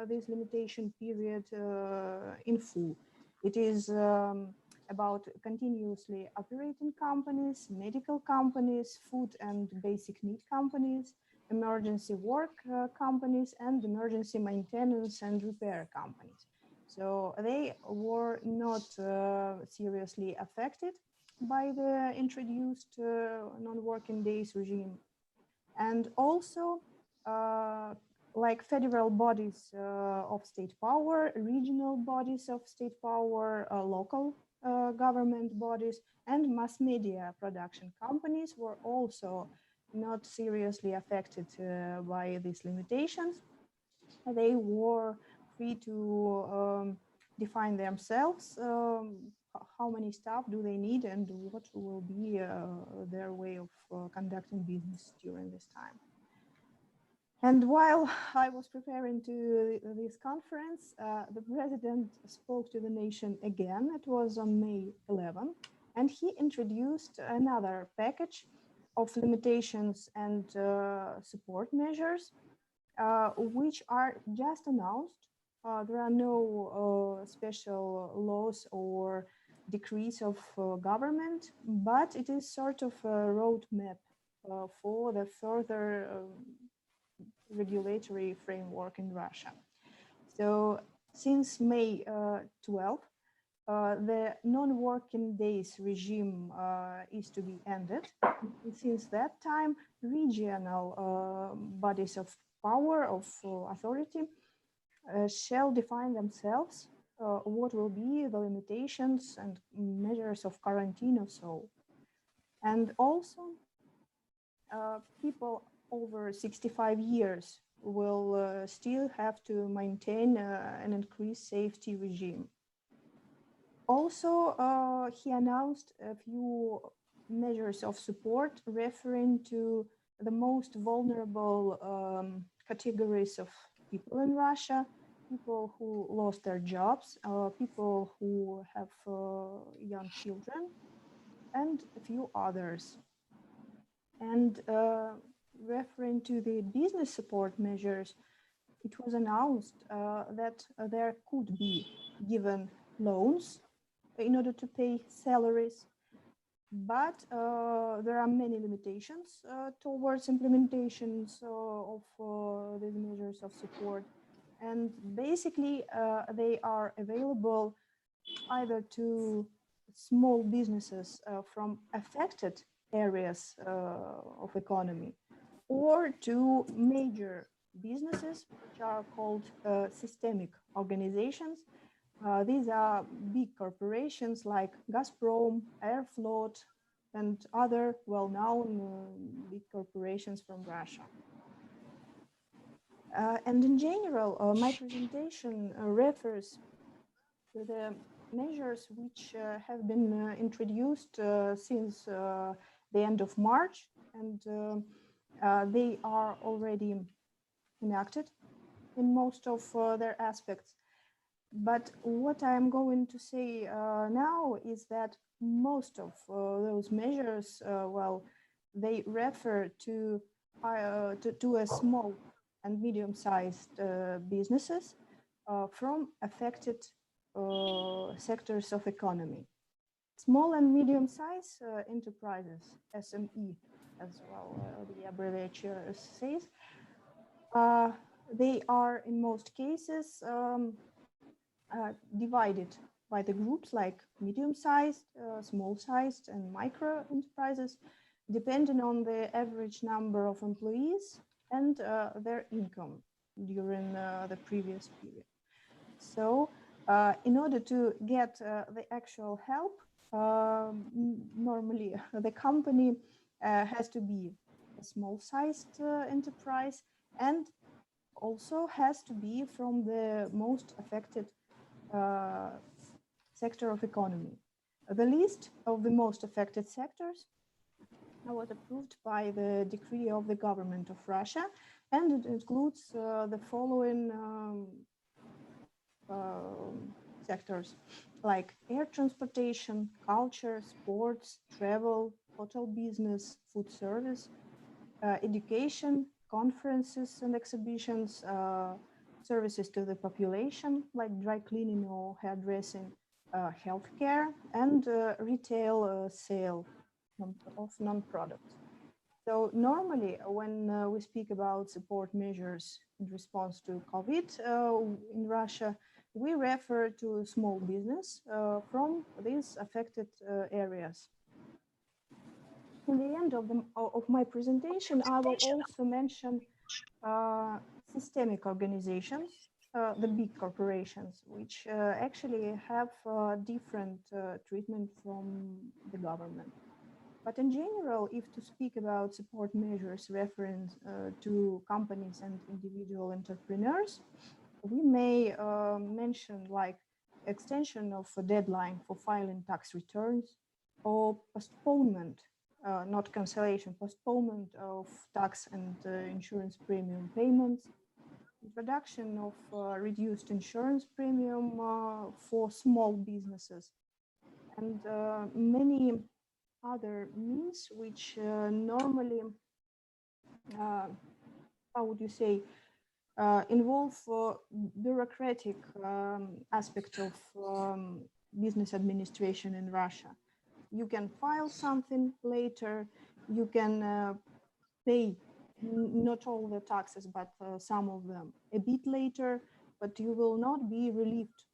this limitation period in full. It is about continuously operating companies, medical companies, food and basic need companies, emergency work companies, and emergency maintenance and repair companies. So they were not seriously affected by the introduced non-working days regime. And also like federal bodies of state power, regional bodies of state power, local government bodies, and mass media production companies were also not seriously affected by these limitations. They were free to define themselves how many staff do they need and what will be their way of conducting business during this time. And while I was preparing to this conference, the president spoke to the nation again. It was on May 11, and he introduced another package of limitations and support measures, which are just announced. There are no special laws or decrees of government, but it is sort of a roadmap for the further regulatory framework in Russia. So since May 12, the non-working days regime is to be ended. And since that time, regional bodies of power, of authority, shall define themselves what will be the limitations and measures of quarantine or so. And also, people over 65 years will still have to maintain an increased safety regime. Also, he announced a few measures of support referring to the most vulnerable categories of people in Russia, people who lost their jobs, people who have young children, and a few others. And referring to the business support measures, it was announced that there could be given loans in order to pay salaries, but there are many limitations towards implementations of these measures of support. And basically, they are available either to small businesses from affected areas of economy, or to major businesses, which are called systemic organizations. These are big corporations like Gazprom, Aeroflot, and other well-known big corporations from Russia. And in general, my presentation refers to the measures which have been introduced since the end of March, and they are already enacted in most of their aspects. But what I'm going to say now is that most of those measures, well, they refer to a small and medium-sized businesses from affected sectors of economy. Small and medium-sized enterprises, SME, as well, the abbreviature says, they are in most cases divided by the groups like medium-sized, small-sized, and micro enterprises, depending on the average number of employees and their income during the previous period. So in order to get the actual help, normally the company has to be a small-sized enterprise and also has to be from the most affected sector of economy. The list of the most affected sectors was approved by the decree of the government of Russia, and it includes the following sectors like air transportation, culture, sports, travel, hotel business, food service, education, conferences and exhibitions, services to the population like dry cleaning or hairdressing, healthcare, and retail sale of non-products. So normally when we speak about support measures in response to COVID in Russia, we refer to small business from these affected areas. In the end of my presentation, I will also mention systemic organizations, the big corporations, which actually have different treatment from the government. But in general, if to speak about support measures referring to companies and individual entrepreneurs, we may mention like extension of a deadline for filing tax returns, or postponement, not cancellation, postponement of tax and insurance premium payments, introduction of reduced insurance premium for small businesses, and many other means which normally, how would you say, involve bureaucratic aspect of business administration in Russia. You can file something later, you can pay not all the taxes, but some of them a bit later, but you will not be relieved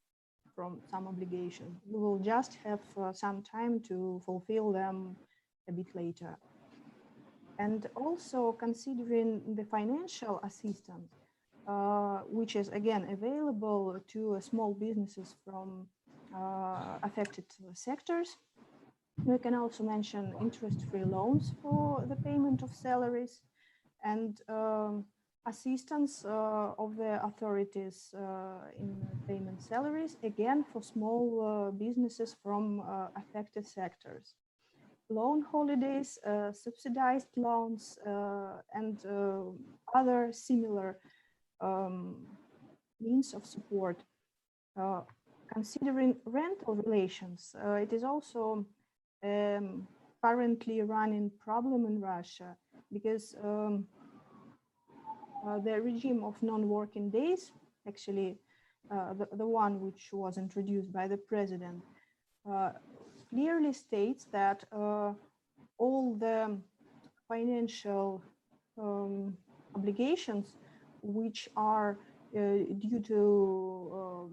from some obligation. You will just have some time to fulfill them a bit later. And also considering the financial assistance, which is again available to small businesses from affected sectors, we can also mention interest-free loans for the payment of salaries, and assistance of the authorities in payment salaries, again, for small businesses from affected sectors. Loan holidays, subsidized loans, and other similar means of support. Considering rental relations, it is also currently running problem in Russia because the regime of non-working days, actually the one which was introduced by the president, clearly states that all the financial obligations which are due to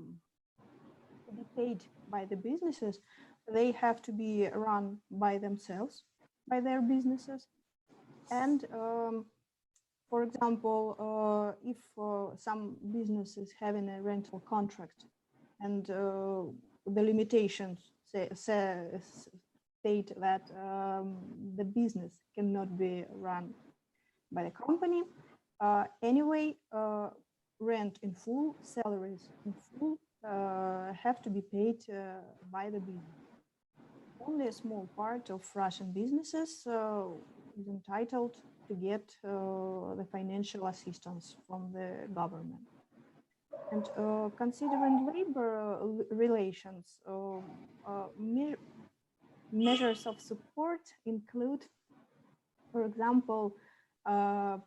be paid by the businesses, they have to be run by themselves, by their businesses. And for example, if some business is having a rental contract and the limitations state that the business cannot be run by the company, anyway, rent in full, salaries in full have to be paid by the business. Only a small part of Russian businesses is entitled to get the financial assistance from the government. And considering labor relations, measures of support include, for example,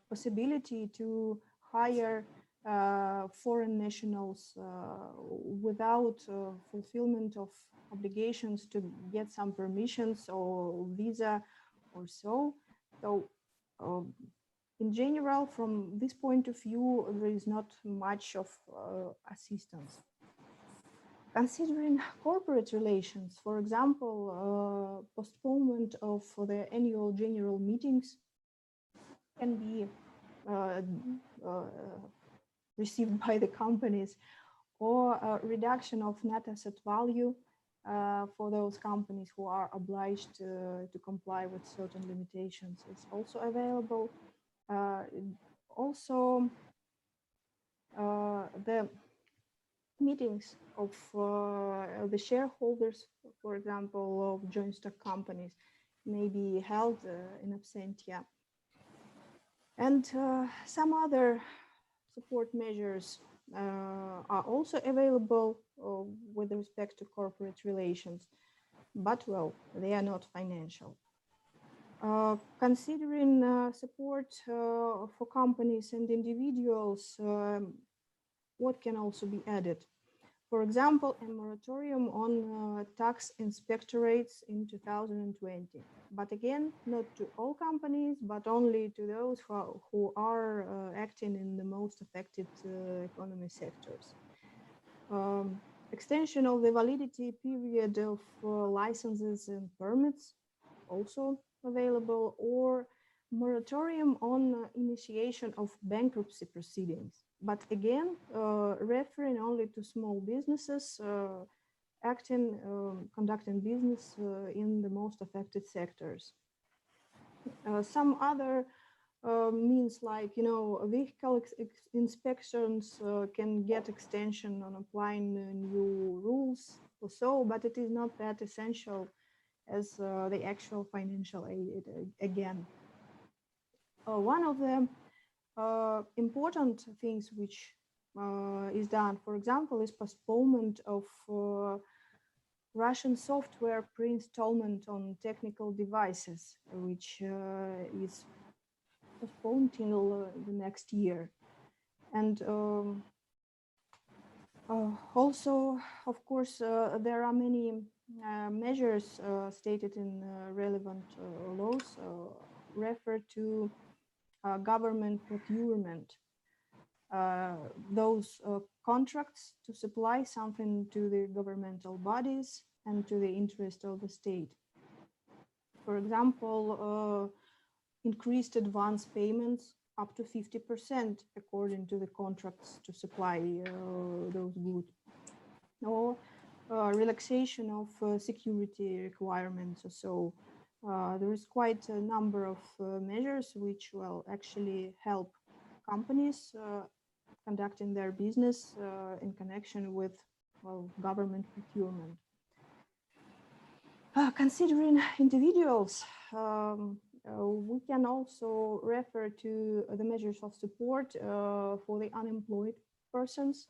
possibility to hire foreign nationals without fulfillment of obligations to get some permissions or visa or so. So in general, from this point of view, there is not much of assistance. Considering corporate relations, for example, postponement of the annual general meetings can be received by the companies, or reduction of net asset value for those companies who are obliged to comply with certain limitations is also available. Also, the meetings of the shareholders, for example, of joint stock companies, may be held in absentia. And some other support measures are also available with respect to corporate relations, but well, they are not financial. Considering support for companies and individuals, what can also be added? For example, a moratorium on tax inspectorates in 2020. But again, not to all companies, but only to those who are acting in the most affected economy sectors. Extension of the validity period of licenses and permits, also available, or moratorium on initiation of bankruptcy proceedings. But again, referring only to small businesses conducting business in the most affected sectors. Some other means like, vehicle inspections can get extension on applying new rules or so, but it is not that essential as the actual financial aid again. One of the important things which is done, for example, is postponement of Russian software pre-installment on technical devices, which is postponed till the next year. And also, of course, there are many measures stated in relevant laws refer to government procurement. Those contracts to supply something to the governmental bodies and to the interest of the state. For example, increased advance payments up to 50% according to the contracts to supply those goods, or relaxation of security requirements or so. There is quite a number of measures which will actually help companies conducting their business in connection with, well, government procurement. Considering individuals, we can also refer to the measures of support for the unemployed persons,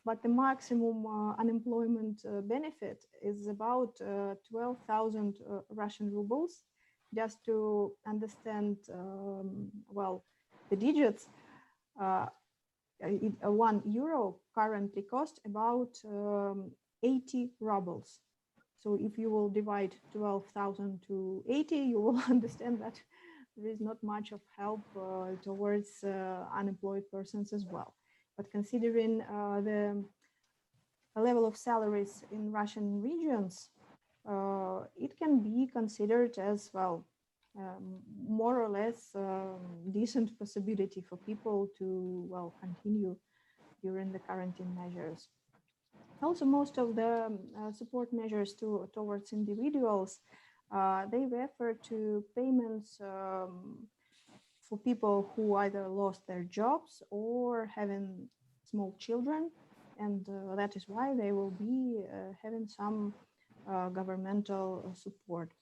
but the maximum unemployment benefit is about 12,000 Russian rubles. Just to understand, well, the digits, €1 currently costs about 80 rubles. So if you will divide 12,000 to 80, you will understand that there is not much of help towards unemployed persons as well. But considering the level of salaries in Russian regions, it can be considered as, well, more or less decent possibility for people to, well, continue during the quarantine measures. Also, most of the support measures towards individuals, they refer to payments for people who either lost their jobs or having small children, and that is why they will be having some governmental support.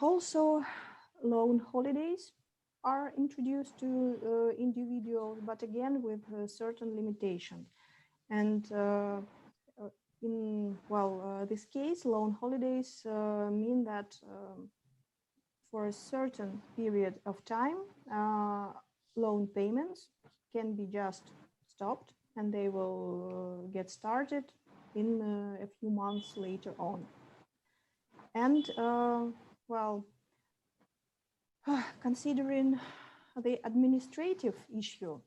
Also, loan holidays are introduced to individuals, but again with certain limitations. And in, well, this case, loan holidays mean that for a certain period of time, loan payments can be just stopped, and they will get started in a few months later on. And well, considering the administrative issue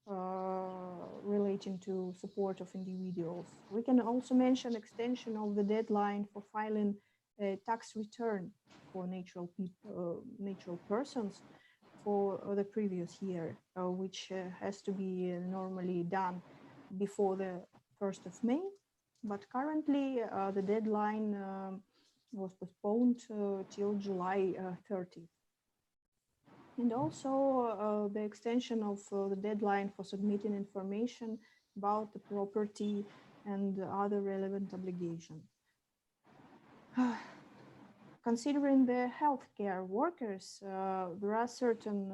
relating to support of individuals, we can also mention extension of the deadline for filing a tax return for natural persons for the previous year, which has to be normally done before the 1st of May. But currently the deadline was postponed till July 30th. And also the extension of the deadline for submitting information about the property and other relevant obligations. Considering the healthcare workers, there are certain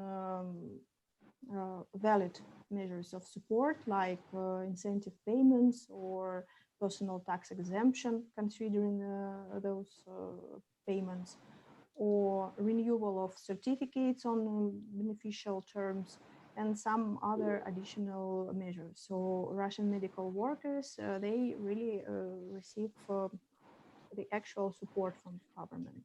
valid measures of support, like incentive payments or personal tax exemption, considering those payments, or renewal of certificates on beneficial terms, and some other additional measures. So Russian medical workers, they really receive the actual support from the government.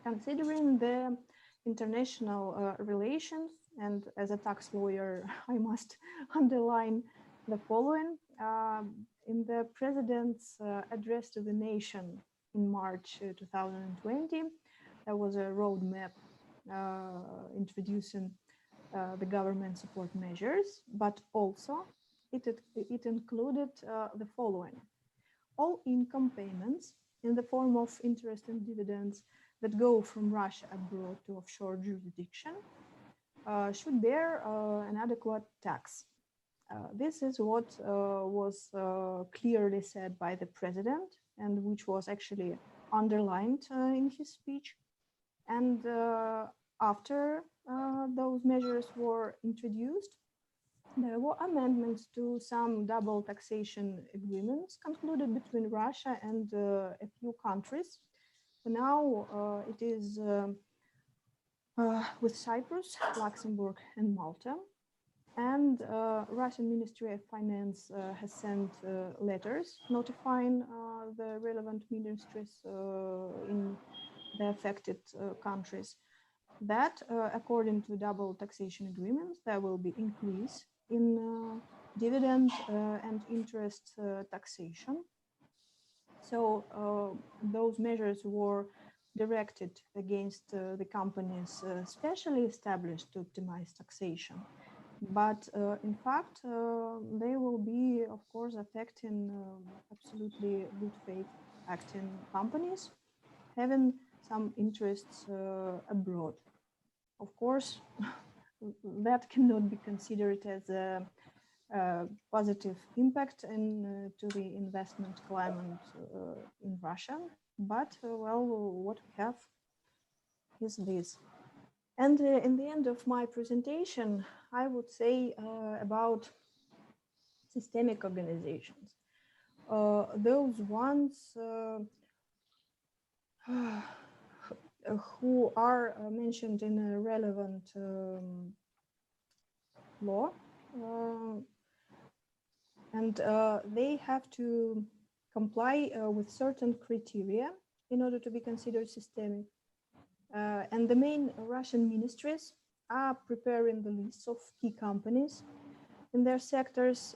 Considering the international relations, and as a tax lawyer, I must underline the following. In the president's address to the nation in March 2020, there was a roadmap introducing the government support measures, but also it included the following. All income payments in the form of interest and dividends that go from Russia abroad to offshore jurisdiction should bear an adequate tax. This is what was clearly said by the president, and which was actually underlined in his speech. And after those measures were introduced, there were amendments to some double taxation agreements concluded between Russia and a few countries. For now, it is with Cyprus, Luxembourg, and Malta. And Russian Ministry of Finance has sent letters notifying the relevant ministries in the affected countries that according to double taxation agreements, there will be increase in dividend and interest taxation. So those measures were directed against the companies specially established to optimize taxation. But in fact, they will be, of course, affecting absolutely good faith acting companies having some interests abroad. of course, that cannot be considered as a positive impact to the investment climate in Russia. But, well, what we have is this. And in the end of my presentation, I would say about systemic organizations. Those ones who are mentioned in a relevant law, and they have to comply with certain criteria in order to be considered systemic. And the main Russian ministries are preparing the lists of key companies in their sectors,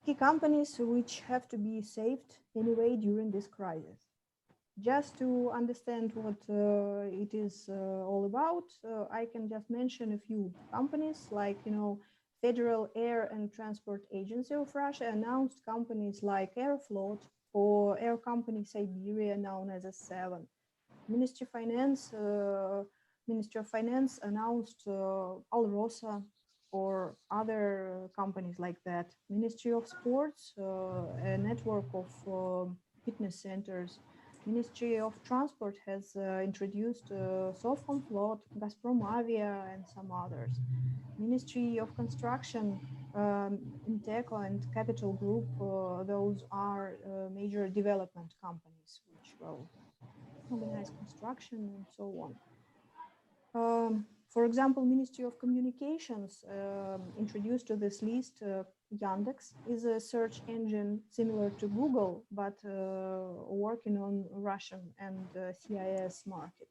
key companies which have to be saved anyway during this crisis. Just to understand what it is all about, I can just mention a few companies like, Federal Air and Transport Agency of Russia announced companies like Aeroflot or Air Company Siberia, known as S7. Ministry of Finance announced Alrosa or other companies like that. Ministry of Sports, a network of fitness centers. Ministry of Transport has introduced Sovcomflot, Gazprom Avia, and some others. Ministry of Construction, Inteco and Capital Group, those are major development companies which will organize construction and so on. For example, Ministry of Communications introduced to this list Yandex is a search engine similar to Google, but working on Russian and CIS market.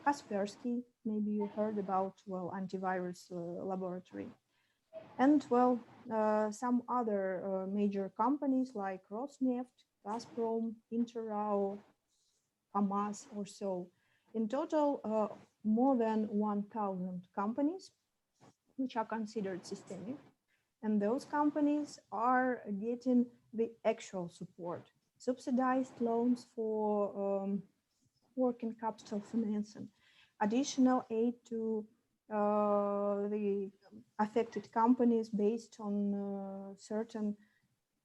Kaspersky, maybe you heard about, well, antivirus laboratory. And, well, some other major companies like Rosneft, Gazprom, Interrao, Hamas or so. In total, more than 1,000 companies which are considered systemic. And those companies are getting the actual support, subsidized loans for working capital financing, additional aid to the affected companies based on certain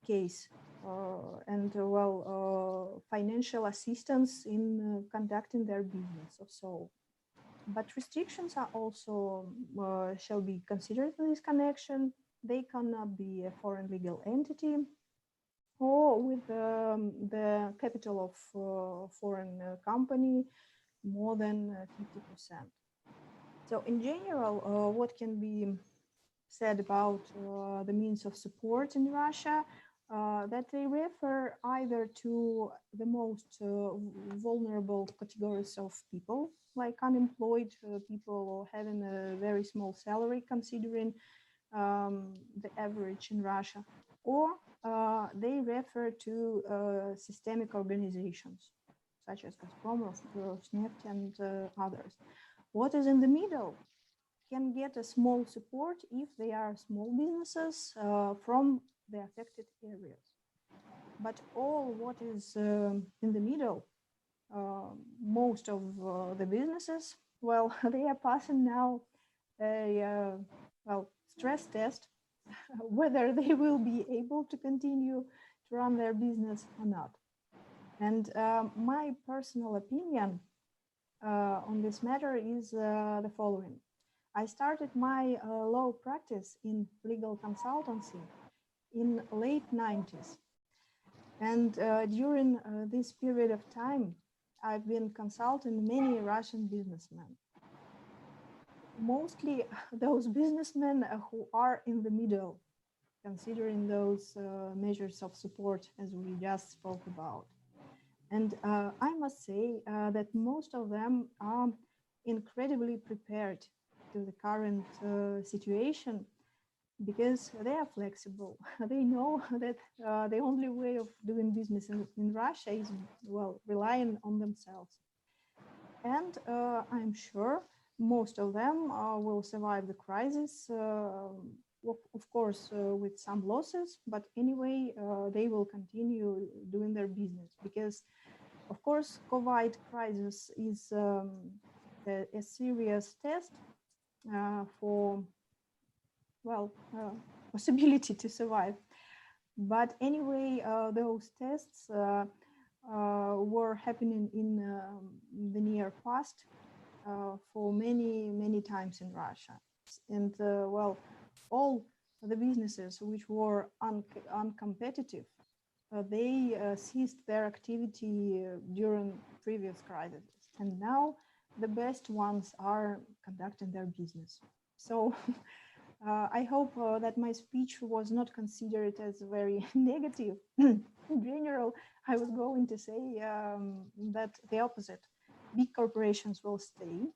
case, and financial assistance in conducting their business or so. But restrictions are also shall be considered in this connection. They cannot be a foreign legal entity or with the capital of foreign company more than 50%. So in general, what can be said about the means of support in Russia, that they refer either to the most vulnerable categories of people, like unemployed people or having a very small salary considering the average in Russia, or they refer to systemic organizations such as Gazprom, Rosneft, and others. What is in the middle can get a small support if they are small businesses from the affected areas. But all what is in the middle, most of the businesses, well, they are passing now a stress test whether they will be able to continue to run their business or not. And my personal opinion on this matter is the following. I started my law practice in legal consultancy in late 90s. And during this period of time, I've been consulting many Russian businessmen. Mostly those businessmen who are in the middle, considering those measures of support as we just spoke about. And I must say that most of them are incredibly prepared to the current situation because they are flexible. They know that the only way of doing business in Russia is, well, relying on themselves. And I'm sure most of them will survive the crisis, of course, with some losses, but anyway, they will continue doing their business because, of course, COVID crisis is a serious test for, well, possibility to survive. But anyway, those tests were happening in the near past for many times in Russia. And well, all the businesses which were uncompetitive, they ceased their activity during previous crises. And now the best ones are conducting their business. So I hope that my speech was not considered as very negative. In general, I was going to say that the opposite. Big corporations will stay.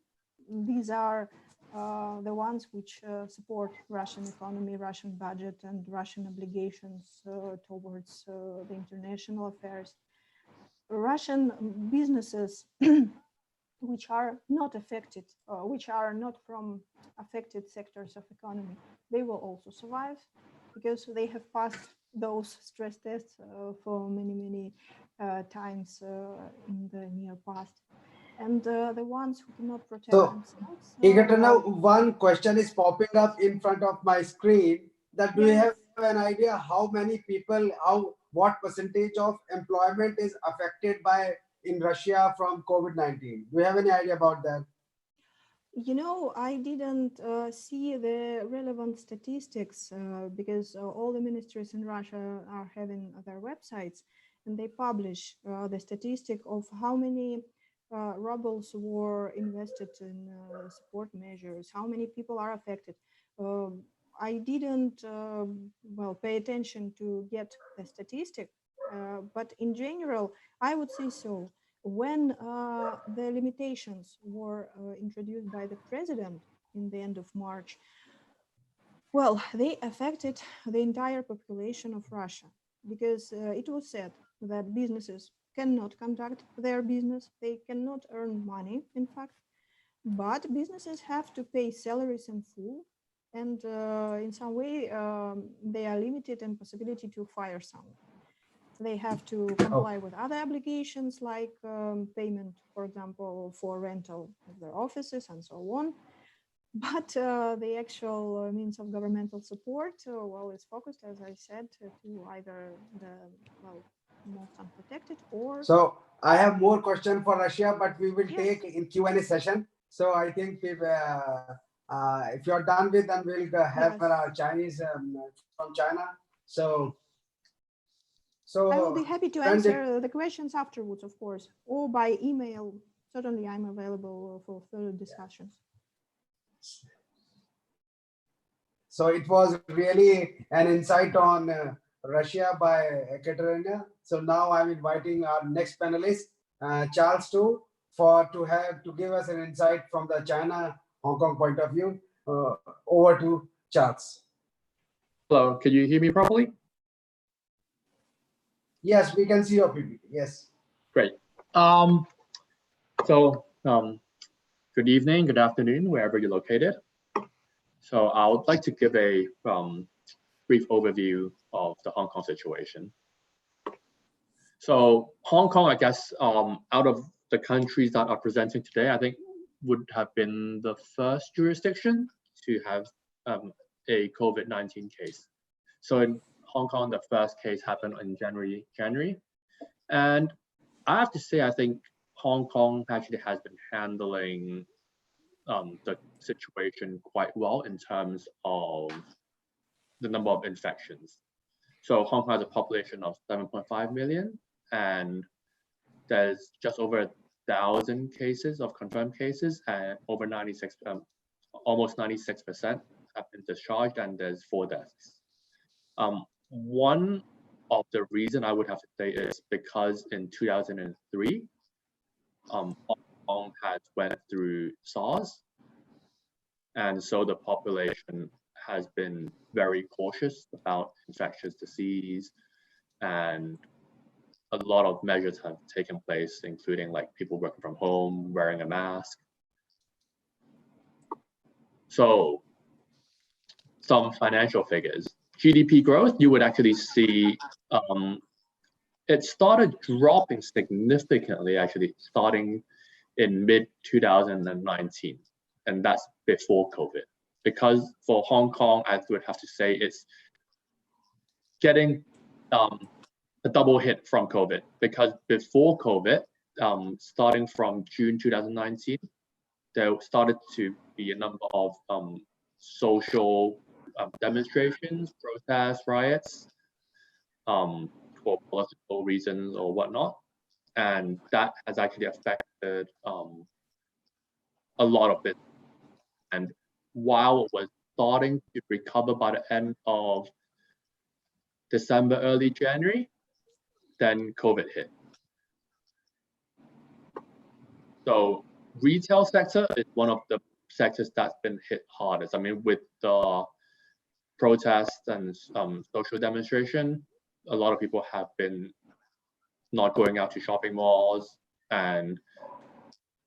These are the ones which support Russian economy, Russian budget, and Russian obligations towards the international affairs. Russian businesses which are not affected, which are not from affected sectors of economy, they will also survive because they have passed those stress tests for many times in the near past. And the ones who cannot protect themselves.
Ekaterina, one question is popping up in front of my screen. That do you have an idea how many people, what percentage of employment is affected by in Russia from COVID-19? Do you have any idea about that?
You know, I didn't see the relevant statistics because all the ministries in Russia are having their websites, and they publish the statistic of how many rubles were invested in support measures, how many people are affected. I didn't well pay attention to get the statistic, but in general, I would say so. When the limitations were introduced by the president in the end of March, well, they affected the entire population of Russia because it was said that businesses cannot conduct their business, they cannot earn money, in fact, but businesses have to pay salaries in full, and in some way they are limited in possibility to fire someone. They have to comply with other obligations like payment, for example, for rental of their offices and so on. But the actual means of governmental support, well, is focused, as I said, to either the, well, most unprotected or...
So I have more question for Russia, but we will take in Q&A session. So I think if you're done with, then we'll have our Chinese from China. So
I will be happy to answer the questions afterwards, of course, or by email. Certainly, I'm available for further discussions.
So it was really an insight on Russia by Ekaterina. So now I'm inviting our next panelist, Charles, to give us an insight from the China Hong Kong point of view. Over to Charles.
Hello, can you hear me properly?
Yes, we can see your PPT. Yes.
Great. Good evening, good afternoon, wherever you're located. So I would like to give a brief overview of the Hong Kong situation. So Hong Kong, I guess, out of the countries that are presenting today, I think would have been the first jurisdiction to have a COVID-19 case. So in Hong Kong, the first case happened in January. And I have to say, I think Hong Kong actually has been handling the situation quite well in terms of the number of infections. So Hong Kong has a population of 7.5 million, and there's just over 1,000 cases of confirmed cases, and over 96, almost 96% have been discharged, and there's 4 deaths. One of the reason I would have to say is because in 2003, Hong Kong has went through SARS, and so the population has been very cautious about infectious disease, and a lot of measures have taken place, including like people working from home, wearing a mask. So some financial figures. GDP growth, you would actually see it started dropping significantly, actually starting in mid-2019, and that's before COVID. Because for Hong Kong, I would have to say it's getting a double hit from COVID, because before COVID, starting from June 2019, there started to be a number of social demonstrations, protests, riots, for political reasons or whatnot. And that has actually affected a lot of it. And while it was starting to recover by the end of December, early January, then COVID hit. So retail sector is one of the sectors that's been hit hardest. I mean, with the protests and social demonstration, a lot of people have been not going out to shopping malls, and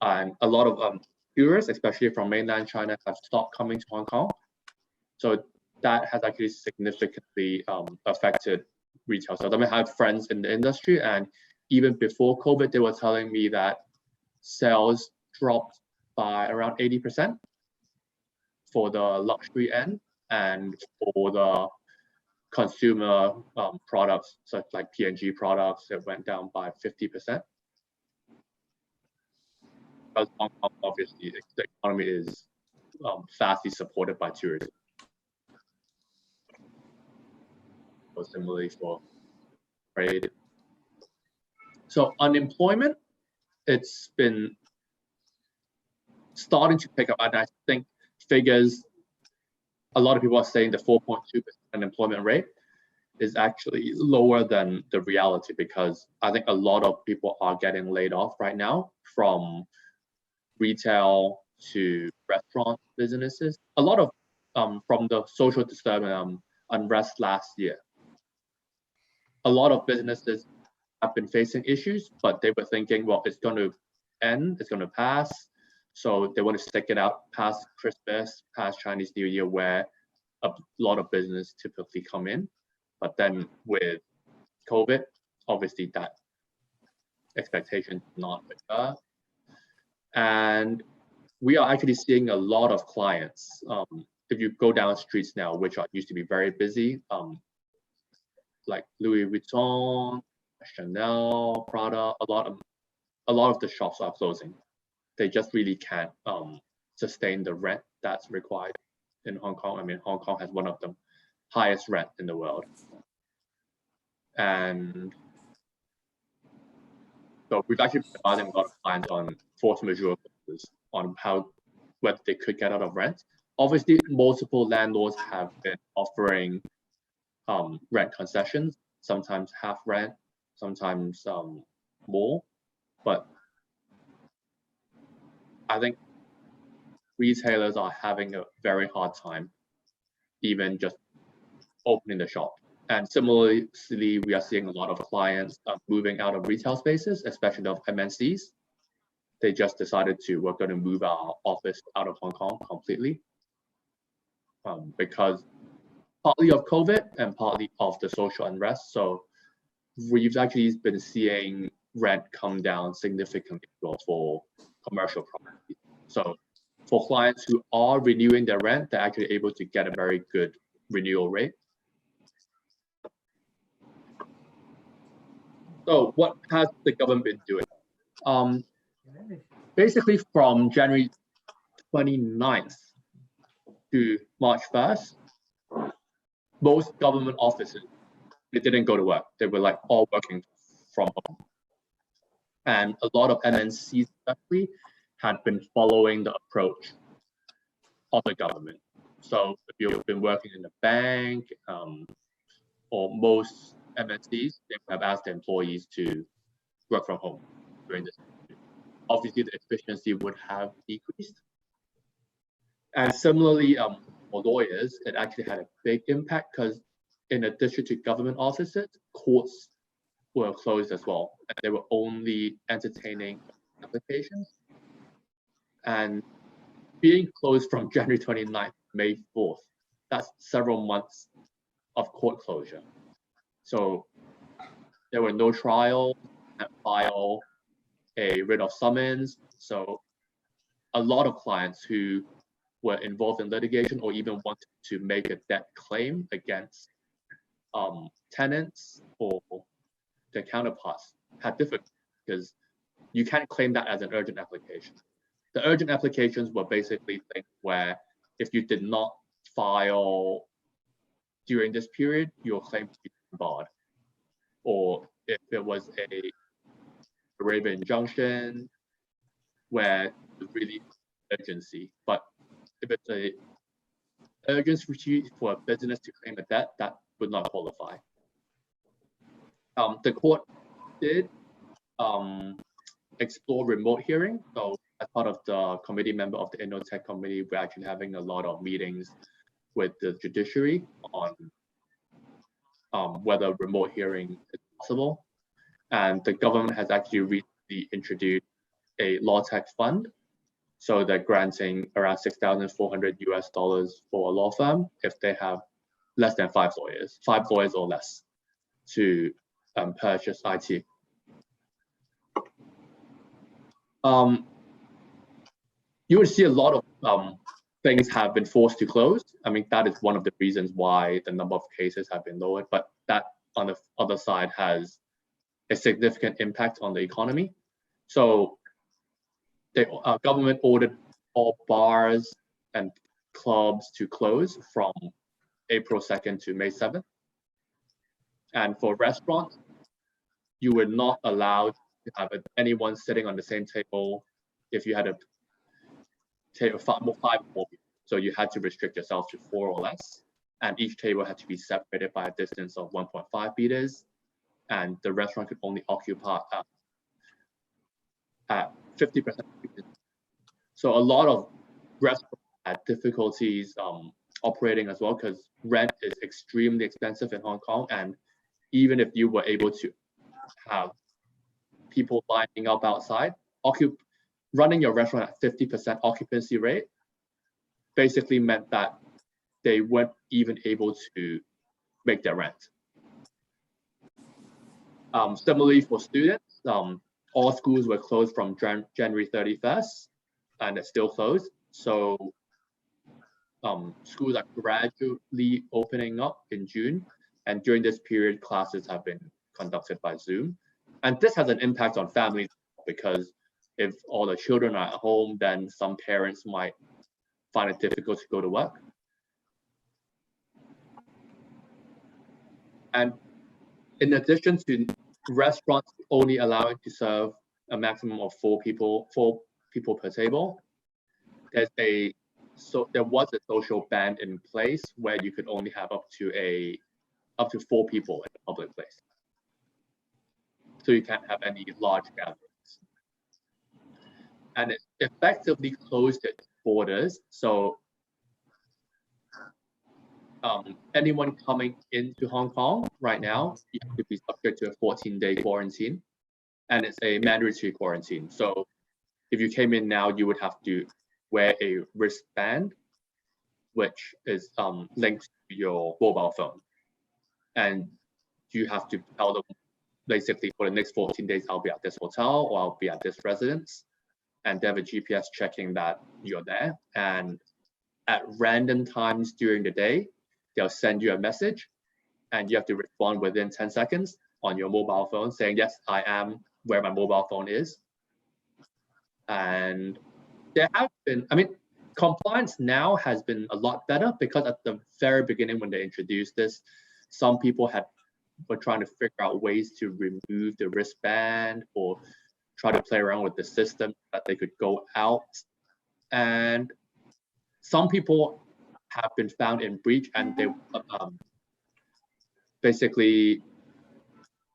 a lot of tourists, especially from mainland China, have stopped coming to Hong Kong. So that has actually significantly affected retail sales. I mean, I have friends in the industry, and even before COVID, they were telling me that sales dropped by around 80% for the luxury end, and for the consumer products, such like P&G products, it went down by 50%. Because Hong Kong, obviously, the economy is vastly supported by tourism. So similarly for trade. So unemployment, it's been starting to pick up, and I think figures, a lot of people are saying the 4.2% unemployment rate is actually lower than the reality, because I think a lot of people are getting laid off right now, from retail to restaurant businesses. A lot of from the social disturbance, unrest last year. A lot of businesses have been facing issues, but they were thinking, well, it's going to end, it's going to pass. So they want to stick it out past Christmas, past Chinese New Year, where a lot of business typically come in. But then with COVID, obviously that expectation did not occur. And we are actually seeing a lot of clients. If you go down streets now, which used to be very busy, like Louis Vuitton, Chanel, Prada, a lot of the shops are closing. They just really can't sustain the rent that's required in Hong Kong. I mean, Hong Kong has one of the highest rent in the world. And so we've actually been advising a lot of clients on force majeure basis, on whether they could get out of rent. Obviously, multiple landlords have been offering rent concessions, sometimes half rent, sometimes more. But I think retailers are having a very hard time even just opening the shop. And similarly, we are seeing a lot of clients moving out of retail spaces, especially of MNCs. They just decided we're going to move our office out of Hong Kong completely, because partly of COVID and partly of the social unrest. So we've actually been seeing rent come down significantly for commercial property. So for clients who are renewing their rent, they're actually able to get a very good renewal rate. So what has the government been doing? Basically from January 29th to March 1st, most government offices, they didn't go to work. They were like all working from home. And a lot of MNCs especially had been following the approach of the government. So if you've been working in a bank, or most MNCs, they have asked their employees to work from home during this period. Obviously, the efficiency would have decreased. And similarly, for lawyers, it actually had a big impact, because in addition to government offices, courts were closed as well. And they were only entertaining applications. And being closed from January 29th, May 4th, that's several months of court closure. So there were no trials, and file a writ of summons. So a lot of clients who were involved in litigation or even wanted to make a debt claim against tenants or their counterparts had difficulty because you can't claim that as an urgent application. The urgent applications were basically things where if you did not file during this period, your claim would be barred. Or if it was a waiver injunction where it's really urgency. But if it's a urgency for a business to claim a debt, that would not qualify. The court did explore remote hearing. So as part of the committee member of the InnoTech committee, we're actually having a lot of meetings with the judiciary on whether remote hearing is possible. And the government has actually recently introduced a law tech fund. So they're granting around $6,400 for a law firm if they have less than 5 lawyers or less to purchase IT. You would see a lot of things have been forced to close. I mean, that is one of the reasons why the number of cases have been lowered, but that on the other side has a significant impact on the economy. So the government ordered all bars and clubs to close from April 2nd to May 7th. And for restaurants, you were not allowed to have anyone sitting on the same table if you had a table 5 or more people. So you had to restrict yourself to 4 or less. And each table had to be separated by a distance of 1.5 meters. And the restaurant could only occupy at 50%. So a lot of restaurants had difficulties operating as well because rent is extremely expensive in Hong Kong. And even if you were able to have people lining up outside, running your restaurant at 50% occupancy rate basically meant that they weren't even able to make their rent. Similarly for students, all schools were closed from January 31st and it's still closed. So schools are gradually opening up in June. And during this period, classes have been conducted by Zoom. And this has an impact on families because if all the children are at home, then some parents might find it difficult to go to work. And in addition to restaurants only allowing to serve a maximum of 4 people per table, there was a social ban in place where you could only have up to 4 people in a public place. So you can't have any large gatherings. And it effectively closed its borders. So anyone coming into Hong Kong right now, you have to be subject to a 14-day quarantine. And it's a mandatory quarantine. So if you came in now, you would have to wear a wristband, which is linked to your mobile phone. And you have to tell them, basically, for the next 14 days, I'll be at this hotel or I'll be at this residence. And they have a GPS checking that you're there. And at random times during the day, they'll send you a message and you have to respond within 10 seconds on your mobile phone saying, yes, I am where my mobile phone is. And there have been, I mean, compliance now has been a lot better because at the very beginning when they introduced this, some people were trying to figure out ways to remove the wristband or try to play around with the system that they could go out. And some people have been found in breach and they basically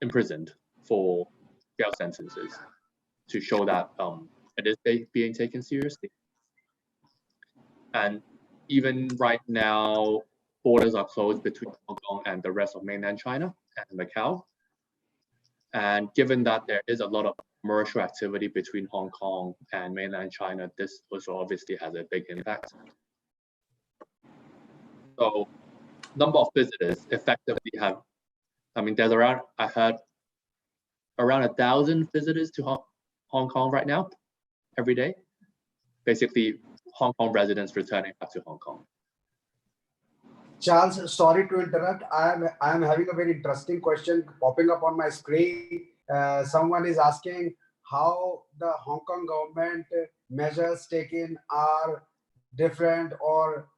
imprisoned for jail sentences to show that it is being taken seriously. And even right now, borders are closed between Hong Kong and the rest of mainland China and Macau. And given that there is a lot of commercial activity between Hong Kong and mainland China, this also obviously has a big impact. So number of visitors effectively have, I mean, there's around, I heard around 1,000 visitors to Hong Kong right now. every day. Basically, Hong Kong residents returning back to Hong Kong.
Charles, sorry to interrupt. I am having a very interesting question popping up on my screen. Someone is asking how the Hong Kong government measures taken are different or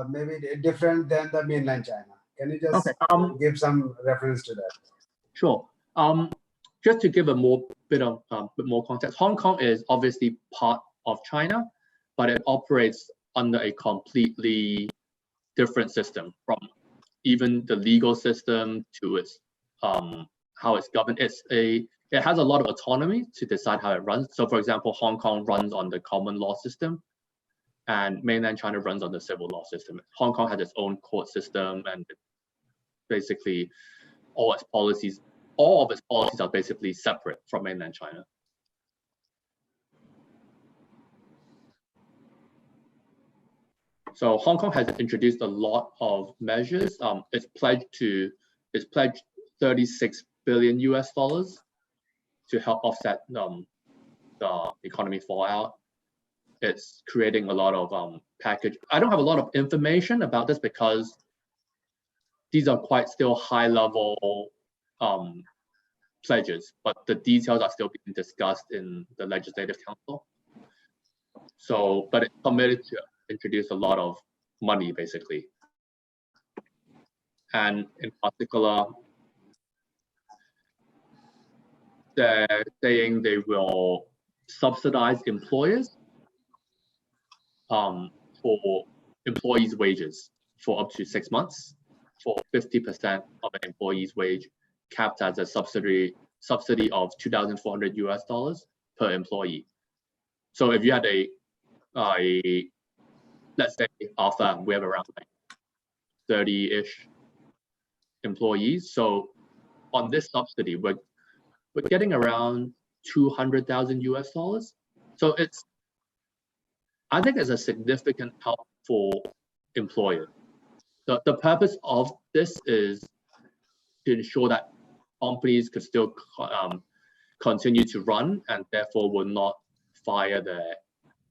maybe different than the mainland China. Can you just give some reference to that?
Sure. Just to give a bit more context, Hong Kong is obviously part of China, but it operates under a completely different system, from even the legal system to its how it's governed. It has a lot of autonomy to decide how it runs. So, for example, Hong Kong runs on the common law system, and mainland China runs on the civil law system. Hong Kong has its own court system, and basically all of its policies are basically separate from mainland China. So Hong Kong has introduced a lot of measures. It's pledged 36 billion US dollars to help offset the economy fallout. It's creating a lot of package. I don't have a lot of information about this because these are quite still high level pledges, but the details are still being discussed in the Legislative Council. So, but it's committed to introduce a lot of money, basically. And in particular, they're saying they will subsidize employers for employees' wages for up to 6 months, for 50% of an employee's wage, capped as a subsidy of $2,400 US per employee. So if you had let's say our firm, we have around like 30-ish employees. So on this subsidy, we're getting around $200,000 US. So I think it's a significant help for employers. The purpose of this is to ensure that companies could still continue to run and therefore will not fire their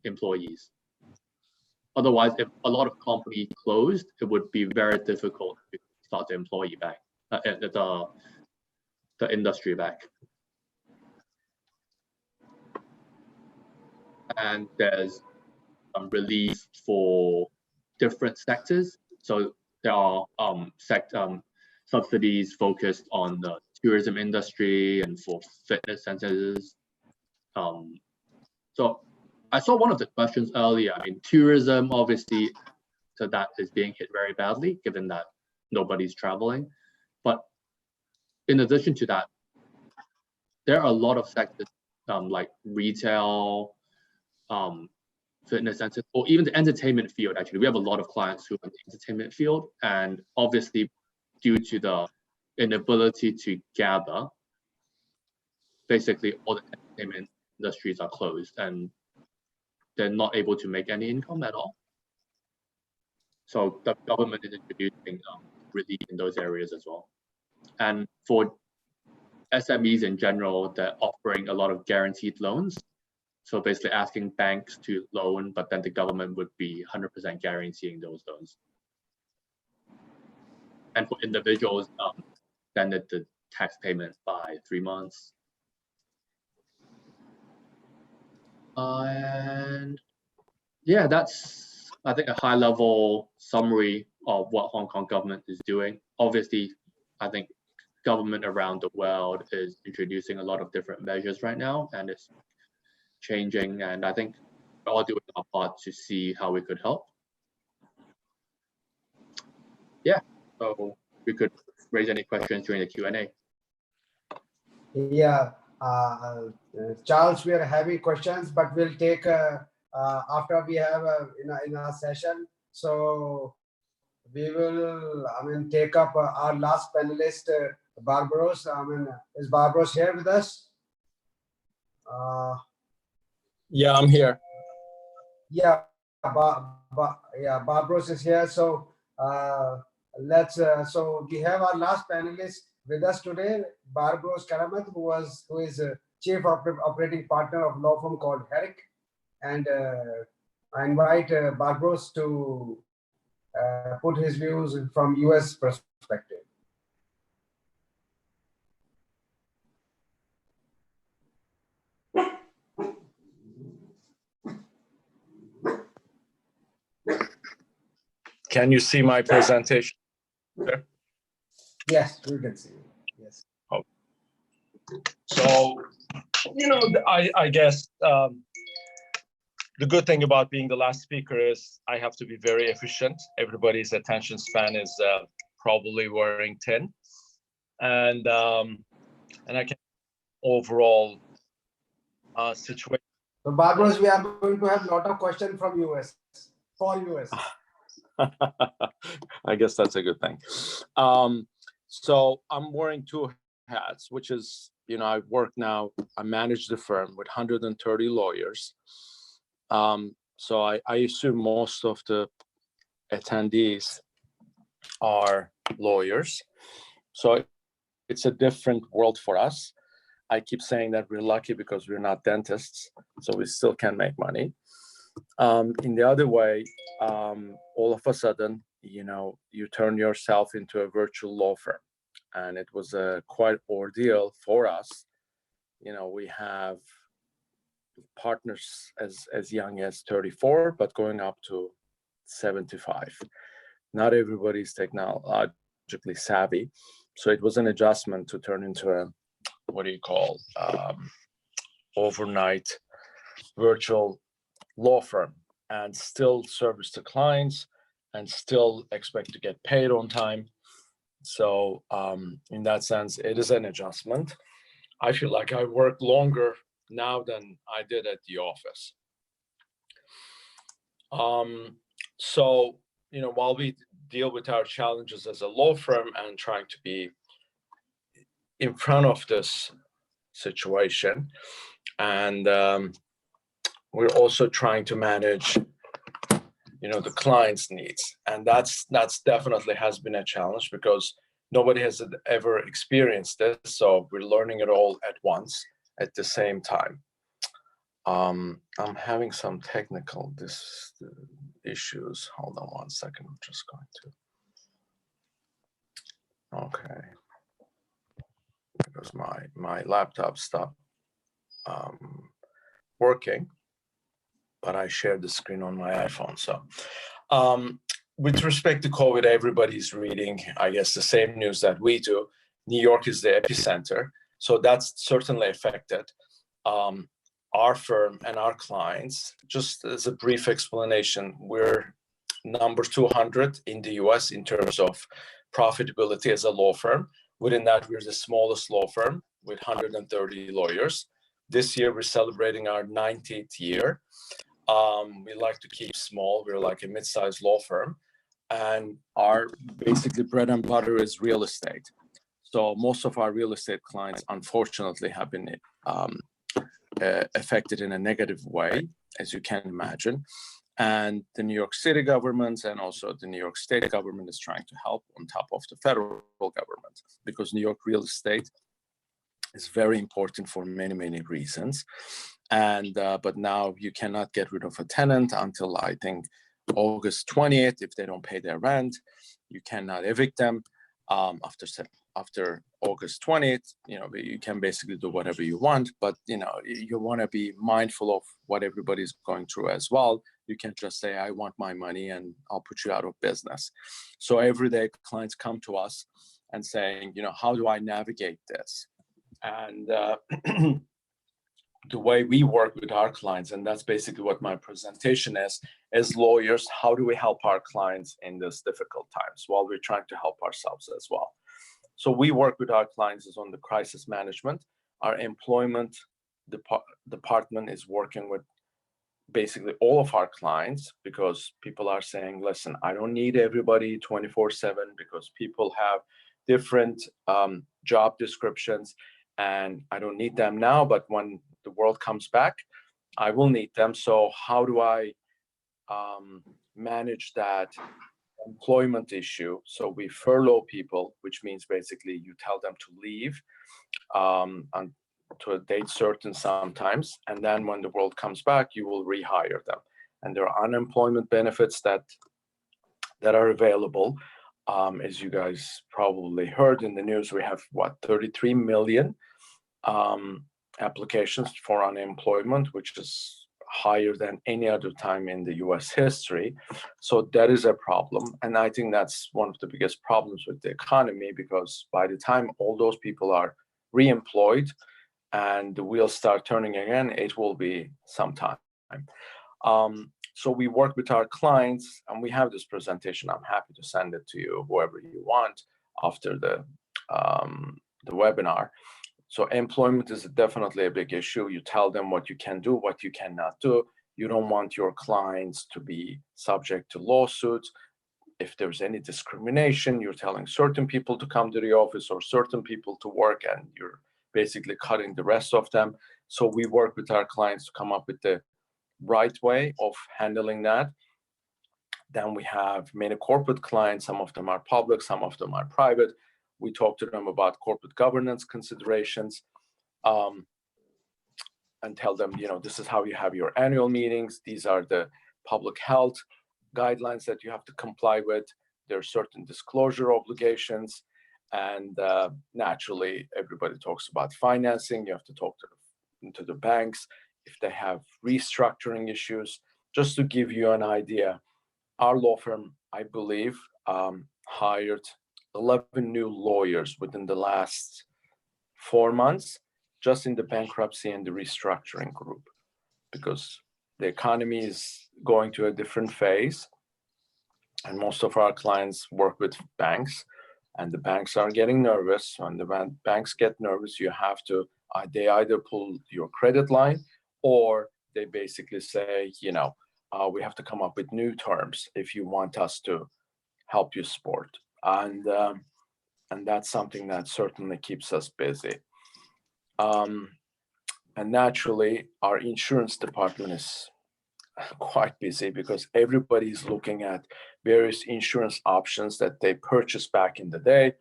employees. Otherwise, if a lot of companies closed, it would be very difficult to start the employee back, the industry back. And there's relief for different sectors. So there are subsidies focused on the tourism industry and for fitness centers. So I saw one of the questions earlier. I mean, tourism, obviously, so that is being hit very badly, given that nobody's traveling. But in addition to that, there are a lot of sectors like retail, fitness centers, or even the entertainment field. Actually, we have a lot of clients who are in the entertainment field, and obviously, due to the inability to gather, basically all the entertainment industries are closed, and they're not able to make any income at all. So the government is introducing relief in those areas as well. And for SMEs in general, they're offering a lot of guaranteed loans. So basically asking banks to loan, but then the government would be 100% guaranteeing those loans. And for individuals, extended the tax payment by 3 months. And yeah, that's, I think, a high level summary of what Hong Kong government is doing. Obviously, I think government around the world is introducing a lot of different measures right now, and it's changing. And I think we're all doing our part to see how we could help. Yeah, so we could raise any questions during the Q&A.
Yeah. Charles, we are having questions, but we'll take after we have in our session. So we will, take up our last panelist, Barbaros. Is Barbaros here with us?
Yeah, I'm here.
Yeah, Barbaros is here. So so we have our last panelist with us today, Barbaros Karaahmet, who is a chief operating partner of law firm called Herrick. and I invite Barbaros to put his views from US perspective.
Can you see my presentation?
Yes, we can see. Yes.
Oh. So, you know, I guess the good thing about being the last speaker is I have to be very efficient. Everybody's attention span is probably wearing thin, and I can overall situation.
So Barbaros, we are going to have a lot of questions from US, for US.
I guess that's a good thing. So I'm wearing two hats, which is, you know, I work now, I manage the firm with 130 lawyers. So I assume most of the attendees are lawyers. So it's a different world for us. I keep saying that we're lucky because we're not dentists, so we still can make money. In the other way, all of a sudden, you know, you turn yourself into a virtual law firm. And it was a quite ordeal for us. You know, we have partners as young as 34, but going up to 75. Not everybody's technologically savvy. So it was an adjustment to turn into a, what do you call, overnight virtual law firm and still service the clients and still expect to get paid on time. So in that sense, it is an adjustment. I feel like I work longer now than I did at the office. So, you know, while we deal with our challenges as a law firm and trying to be in front of this situation, and we're also trying to manage, you know, the client's needs. And that's definitely has been a challenge because nobody has ever experienced this. So we're learning it all at once at the same time. I'm having some technical issues. Hold on one second. I'm just going to. Okay. Because my laptop stopped working, but I shared the screen on my iPhone. So with respect to COVID, everybody's reading, I guess, the same news that we do. New York is the epicenter. So that's certainly affected our firm and our clients. Just as a brief explanation, we're number 200 in the US in terms of profitability as a law firm. Within that, we're the smallest law firm with 130 lawyers. This year, we're celebrating our 90th year. We like to keep small. We're like a mid-sized law firm. And our basically bread and butter is real estate. So most of our real estate clients, unfortunately, have been affected in a negative way, as you can imagine. And the New York City government and also the New York State government is trying to help on top of the federal government, because New York real estate is very important for many, many reasons. And but now you cannot get rid of a tenant until I think August 20th. If they don't pay their rent, you cannot evict them. After August 20th, you know, you can basically do whatever you want, but you know, you want to be mindful of what everybody's going through as well. You can't just say, I want my money and I'll put you out of business. So every day clients come to us and saying, you know, how do I navigate this? And the way we work with our clients, and that's basically what my presentation is, as lawyers, how do we help our clients in these difficult times while we're trying to help ourselves as well? So we work with our clients is on the crisis management. Our employment department is working with basically all of our clients, because people are saying, listen, I don't need everybody 24/7 because people have different job descriptions and I don't need them now, but when the world comes back, I will need them. So how do I manage that employment issue? So we furlough people, which means basically you tell them to leave, and to a date certain sometimes, and then when the world comes back, you will rehire them. And there are unemployment benefits that are available. As you guys probably heard in the news, we have 33 million applications for unemployment, which is higher than any other time in the US history. So that is a problem. And I think that's one of the biggest problems with the economy, because by the time all those people are re-employed and the wheels start turning again, it will be some time. So we work with our clients, and we have this presentation. I'm happy to send it to you, whoever you want, after the webinar. So employment is definitely a big issue. You tell them what you can do, what you cannot do. You don't want your clients to be subject to lawsuits. If there's any discrimination, you're telling certain people to come to the office or certain people to work, and you're basically cutting the rest of them. So we work with our clients to come up with the right way of handling that. Then we have many corporate clients. Some of them are public, some of them are private. We talk to them about corporate governance considerations, and tell them, this is how you have your annual meetings. These are the public health guidelines that you have to comply with. There are certain disclosure obligations, and naturally, everybody talks about financing. You have to talk to the banks if they have restructuring issues. Just to give you an idea, our law firm, I believe, hired 11 new lawyers within the last 4 months, just in the bankruptcy and the restructuring group, because the economy is going to a different phase, and most of our clients work with banks, and the banks are getting nervous. When the banks get nervous, you have to, they either pull your credit line, or they basically say, we have to come up with new terms if you want us to help you support. And that's something that certainly keeps us busy. And naturally, our insurance department is quite busy, because everybody's looking at various insurance options that they purchased back in the day.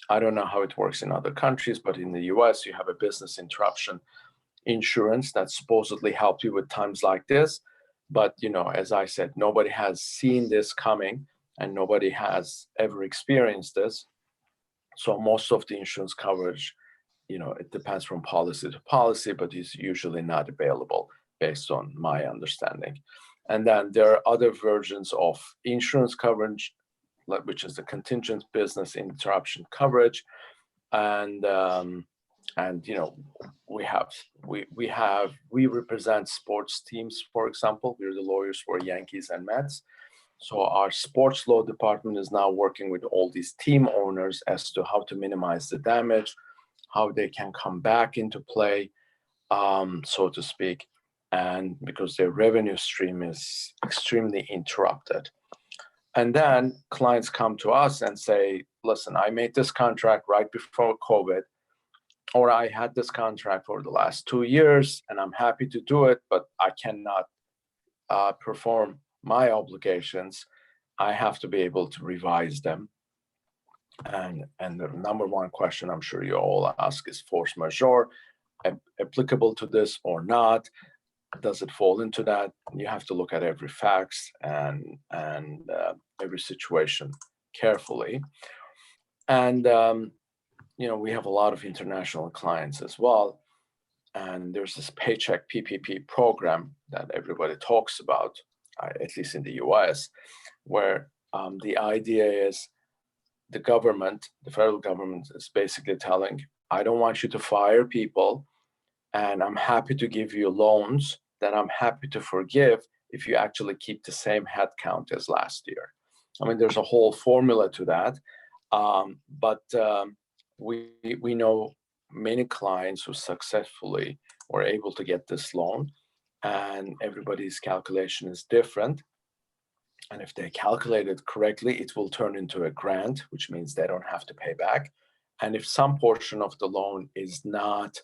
I don't know how it works in other countries, but in the US, you have a business interruption insurance that supposedly helped you with times like this. But, as I said, nobody has seen this coming, and nobody has ever experienced this. So most of the insurance coverage, it depends from policy to policy, but is usually not available based on my understanding. And then there are other versions of insurance coverage, which is the contingent business interruption coverage. And we represent sports teams, for example. We're the lawyers for Yankees and Mets. So our sports law department is now working with all these team owners as to how to minimize the damage, how they can come back into play, so to speak, and because their revenue stream is extremely interrupted. And then clients come to us and say, listen, I made this contract right before COVID, or I had this contract for the last 2 years and I'm happy to do it, but I cannot perform my obligations. I have to be able to revise them. And the number one question I'm sure you all ask is force majeure applicable to this or not? Does it fall into that? You have to look at every facts and every situation carefully. And we have a lot of international clients as well. And there's this paycheck PPP program that everybody talks about, at least in the US, where the idea is the government, the federal government, is basically telling, I don't want you to fire people, and I'm happy to give you loans that I'm happy to forgive if you actually keep the same head count as last year. I mean, there's a whole formula to that, but we know many clients who successfully were able to get this loan, and everybody's calculation is different. And if they calculate it correctly, it will turn into a grant, which means they don't have to pay back. And if some portion of the loan is not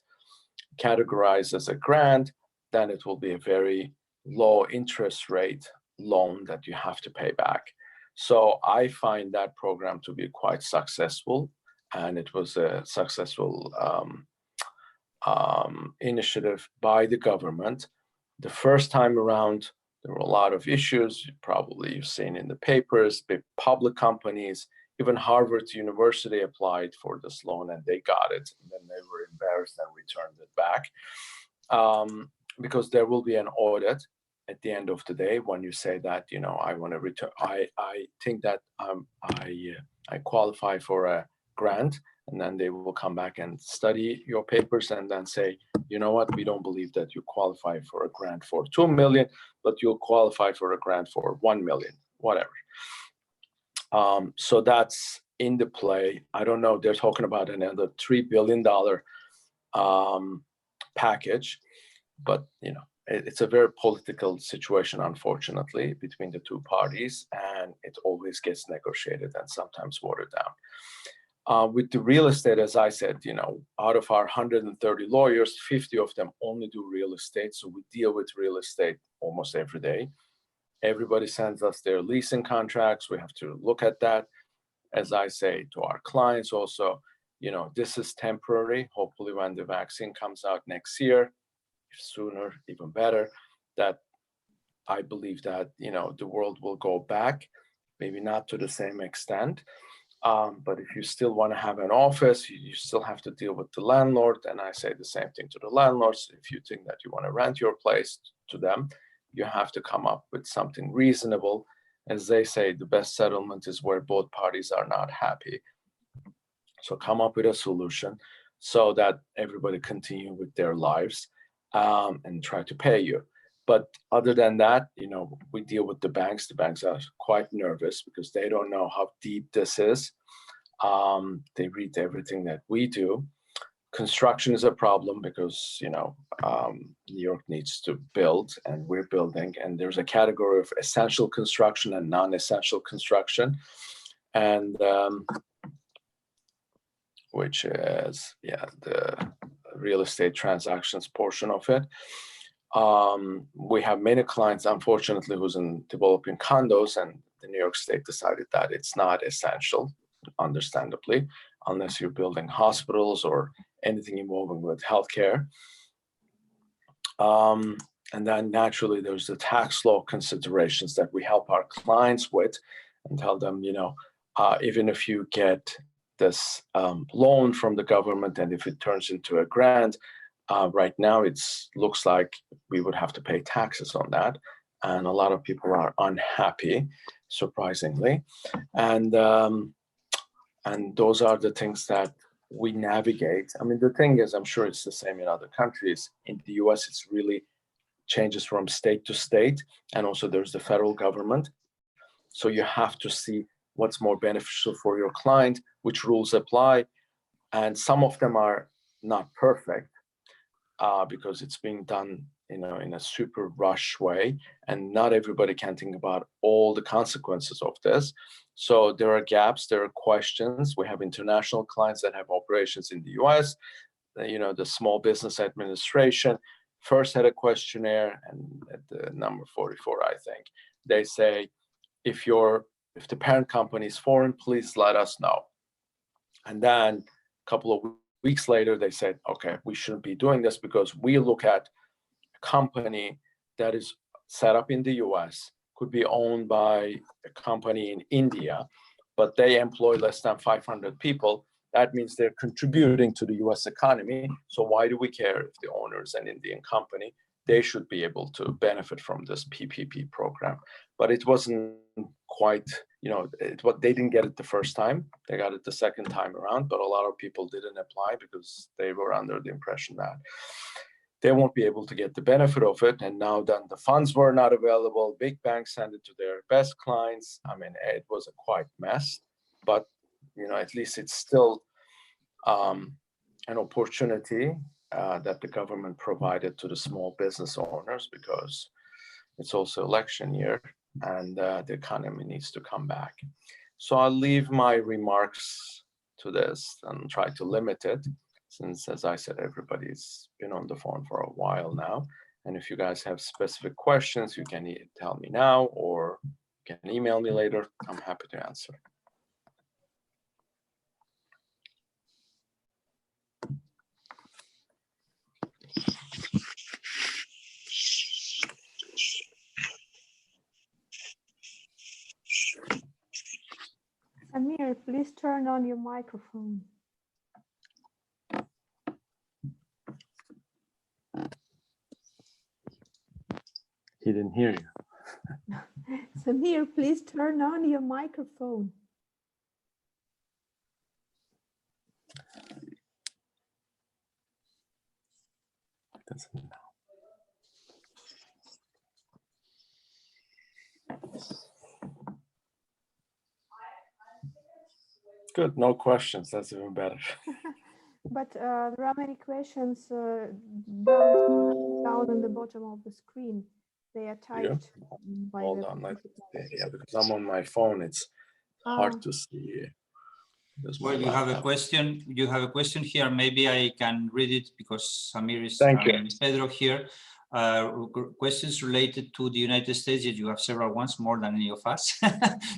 categorized as a grant, then it will be a very low interest rate loan that you have to pay back. So I find that program to be quite successful, and it was a successful initiative by the government. The first time around, there were a lot of issues. Probably you've seen in the papers, big public companies, even Harvard University applied for this loan and they got it. And then they were embarrassed and returned it back. Because there will be an audit at the end of the day when you say that, you know, I want to return, I think that I qualify for a grant, and then they will come back and study your papers and then say, you know what, we don't believe that you qualify for a grant for 2 million, but you'll qualify for a grant for 1 million, whatever. So that's in the play. I don't know, they're talking about another $3 billion package, but you know, it's a very political situation, unfortunately, between the two parties, and it always gets negotiated and sometimes watered down. With the real estate, as I said, you know, out of our 130 lawyers, 50 of them only do real estate. So we deal with real estate almost every day. Everybody sends us their leasing contracts. We have to look at that. As I say to our clients also, you know, this is temporary. Hopefully when the vaccine comes out next year, if sooner, even better, that I believe that, you know, the world will go back, maybe not to the same extent. But if you still want to have an office, you still have to deal with the landlord. And I say the same thing to the landlords. If you think that you want to rent your place to them, you have to come up with something reasonable. As they say, the best settlement is where both parties are not happy. So come up with a solution so that everybody continue with their lives and try to pay you. But other than that, you know, we deal with the banks. The banks are quite nervous because they don't know how deep this is. They read everything that we do. Construction is a problem because, you know, New York needs to build and we're building. And there's a category of essential construction and non-essential construction. And which is, yeah, the real estate transactions portion of it. We have many clients, unfortunately, who's in developing condos, and the New York State decided that it's not essential, understandably, unless you're building hospitals or anything involving with healthcare. And then naturally, there's the tax law considerations that we help our clients with and tell them, you know, even if you get this loan from the government and if it turns into a grant, right now it looks like we would have to pay taxes on that. And a lot of people are unhappy, surprisingly. And those are the things that we navigate. I mean, the thing is, I'm sure it's the same in other countries. In the US, it's really changes from state to state. And also there's the federal government. So you have to see what's more beneficial for your client, which rules apply. And some of them are not perfect because it's being done, you know, in a super rush way. And not everybody can think about all the consequences of this. So there are gaps, there are questions. We have international clients that have operations in the US. You know, the Small Business Administration first had a questionnaire, and at the number 44, I think, they say, if the parent company is foreign, please let us know. And then a couple of weeks later, they said, okay, we shouldn't be doing this because we look at a company that is set up in the US, could be owned by a company in India, but they employ less than 500 people. That means they're contributing to the US economy. So why do we care if the owner is an Indian company? They should be able to benefit from this PPP program. But it wasn't quite, you know, they didn't get it the first time. They got it the second time around, but a lot of people didn't apply because they were under the impression that they won't be able to get the benefit of it. And now then the funds were not available. Big banks sent it to their best clients. I mean, it was a quite mess, but, you know, at least it's still an opportunity that the government provided to the small business owners because it's also election year and the economy needs to come back. So I'll leave my remarks to this and try to limit it since, as I said, everybody's been on the phone for a while now. And if you guys have specific questions, you can tell me now or you can email me later. I'm happy to answer.
Amir, please turn on your microphone.
He didn't hear you.
Samir, please turn on your microphone.
Doesn't know. Good, no questions. That's even better.
But there are many questions down on the bottom of the screen. They are typed by
Hold
the
on,
participants.
yeah, because I'm on my phone. It's hard to see.
Well, you have a question. You have a question here. Maybe I can read it because Samir is Pedro here. Questions related to the United States. You have several ones, more than any of us.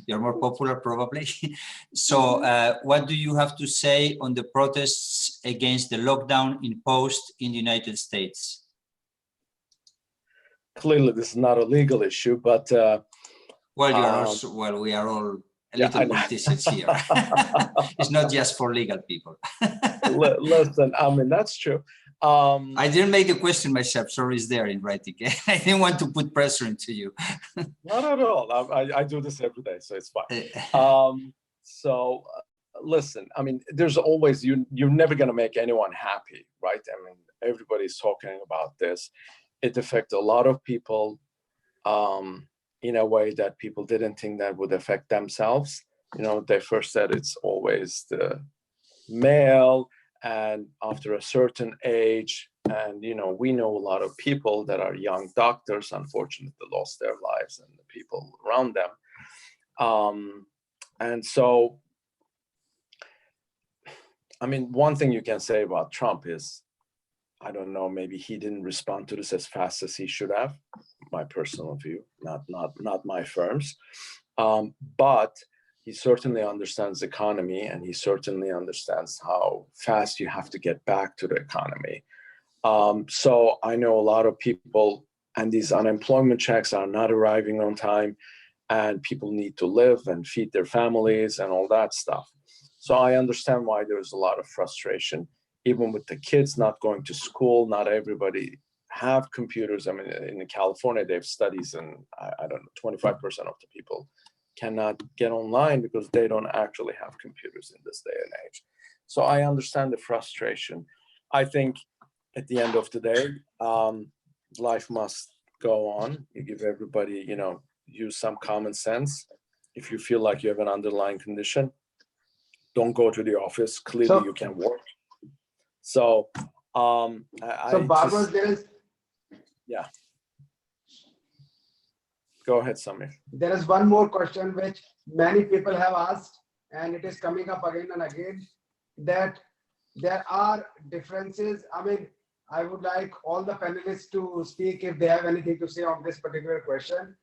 You're more popular, probably. So, what do you have to say on the protests against the lockdown imposed in the United States?
Clearly, this is not a legal issue, but
well, you are also, well, we are all little politicians here. It's not just for legal people.
Listen, I mean, that's true.
I didn't make the question myself. Sorry, it's there in writing. I didn't want to put pressure into you.
Not at all. I do this every day, so it's fine. Listen, I mean, there's always, you're never going to make anyone happy, right? I mean, everybody's talking about this. It affects a lot of people in a way that people didn't think that would affect themselves. You know, they first said it's always the male, and after a certain age, and you know, we know a lot of people that are young doctors, unfortunately, lost their lives and the people around them. And so, I mean, one thing you can say about Trump is, I don't know, maybe he didn't respond to this as fast as he should have. My personal view, not my firm's. But he certainly understands the economy, and he certainly understands how fast you have to get back to the economy. So I know a lot of people, and these unemployment checks are not arriving on time, and people need to live and feed their families and all that stuff. So I understand why there's a lot of frustration, even with the kids not going to school. Not everybody have computers. I mean, in California, they have studies, and I don't know, 25% of the people cannot get online because they don't actually have computers in this day and age. So I understand the frustration. I think at the end of the day, life must go on. You give everybody, you know, use some common sense. If you feel like you have an underlying condition, don't go to the office. Clearly, you can work. So,
Barbaros, there is.
Yeah. Go ahead, Samir.
There is one more question which many people have asked, and it is coming up again and again, that there are differences. I mean, I would like all the panelists to speak if they have anything to say on this particular question.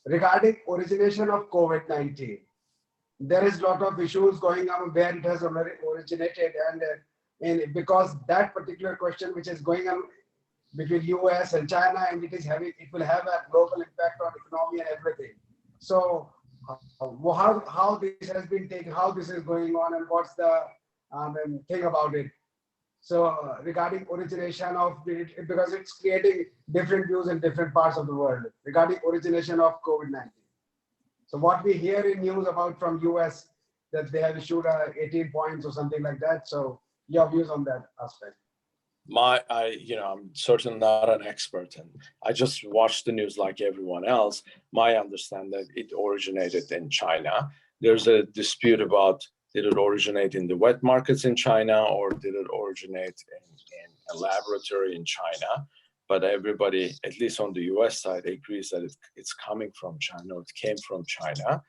Regarding origination of COVID-19, there is a lot of issues going on where it has already originated, and because that particular question which is going on between US and China, and it will have a global impact on economy and everything. So how this has been taken, how this is going on, and what's the thing about it. So regarding origination of it, because it's creating different views in different parts of the world regarding origination of COVID-19. So what we hear in news about from US, that they have issued 18 points or something like that. So your views on that aspect.
I'm certainly not an expert, and I just watched the news like everyone else. My understanding that it originated in China. There's a dispute about, did it originate in the wet markets in China, or did it originate in a laboratory in China? But everybody, at least on the US side, agrees that it's coming from China. It came from China.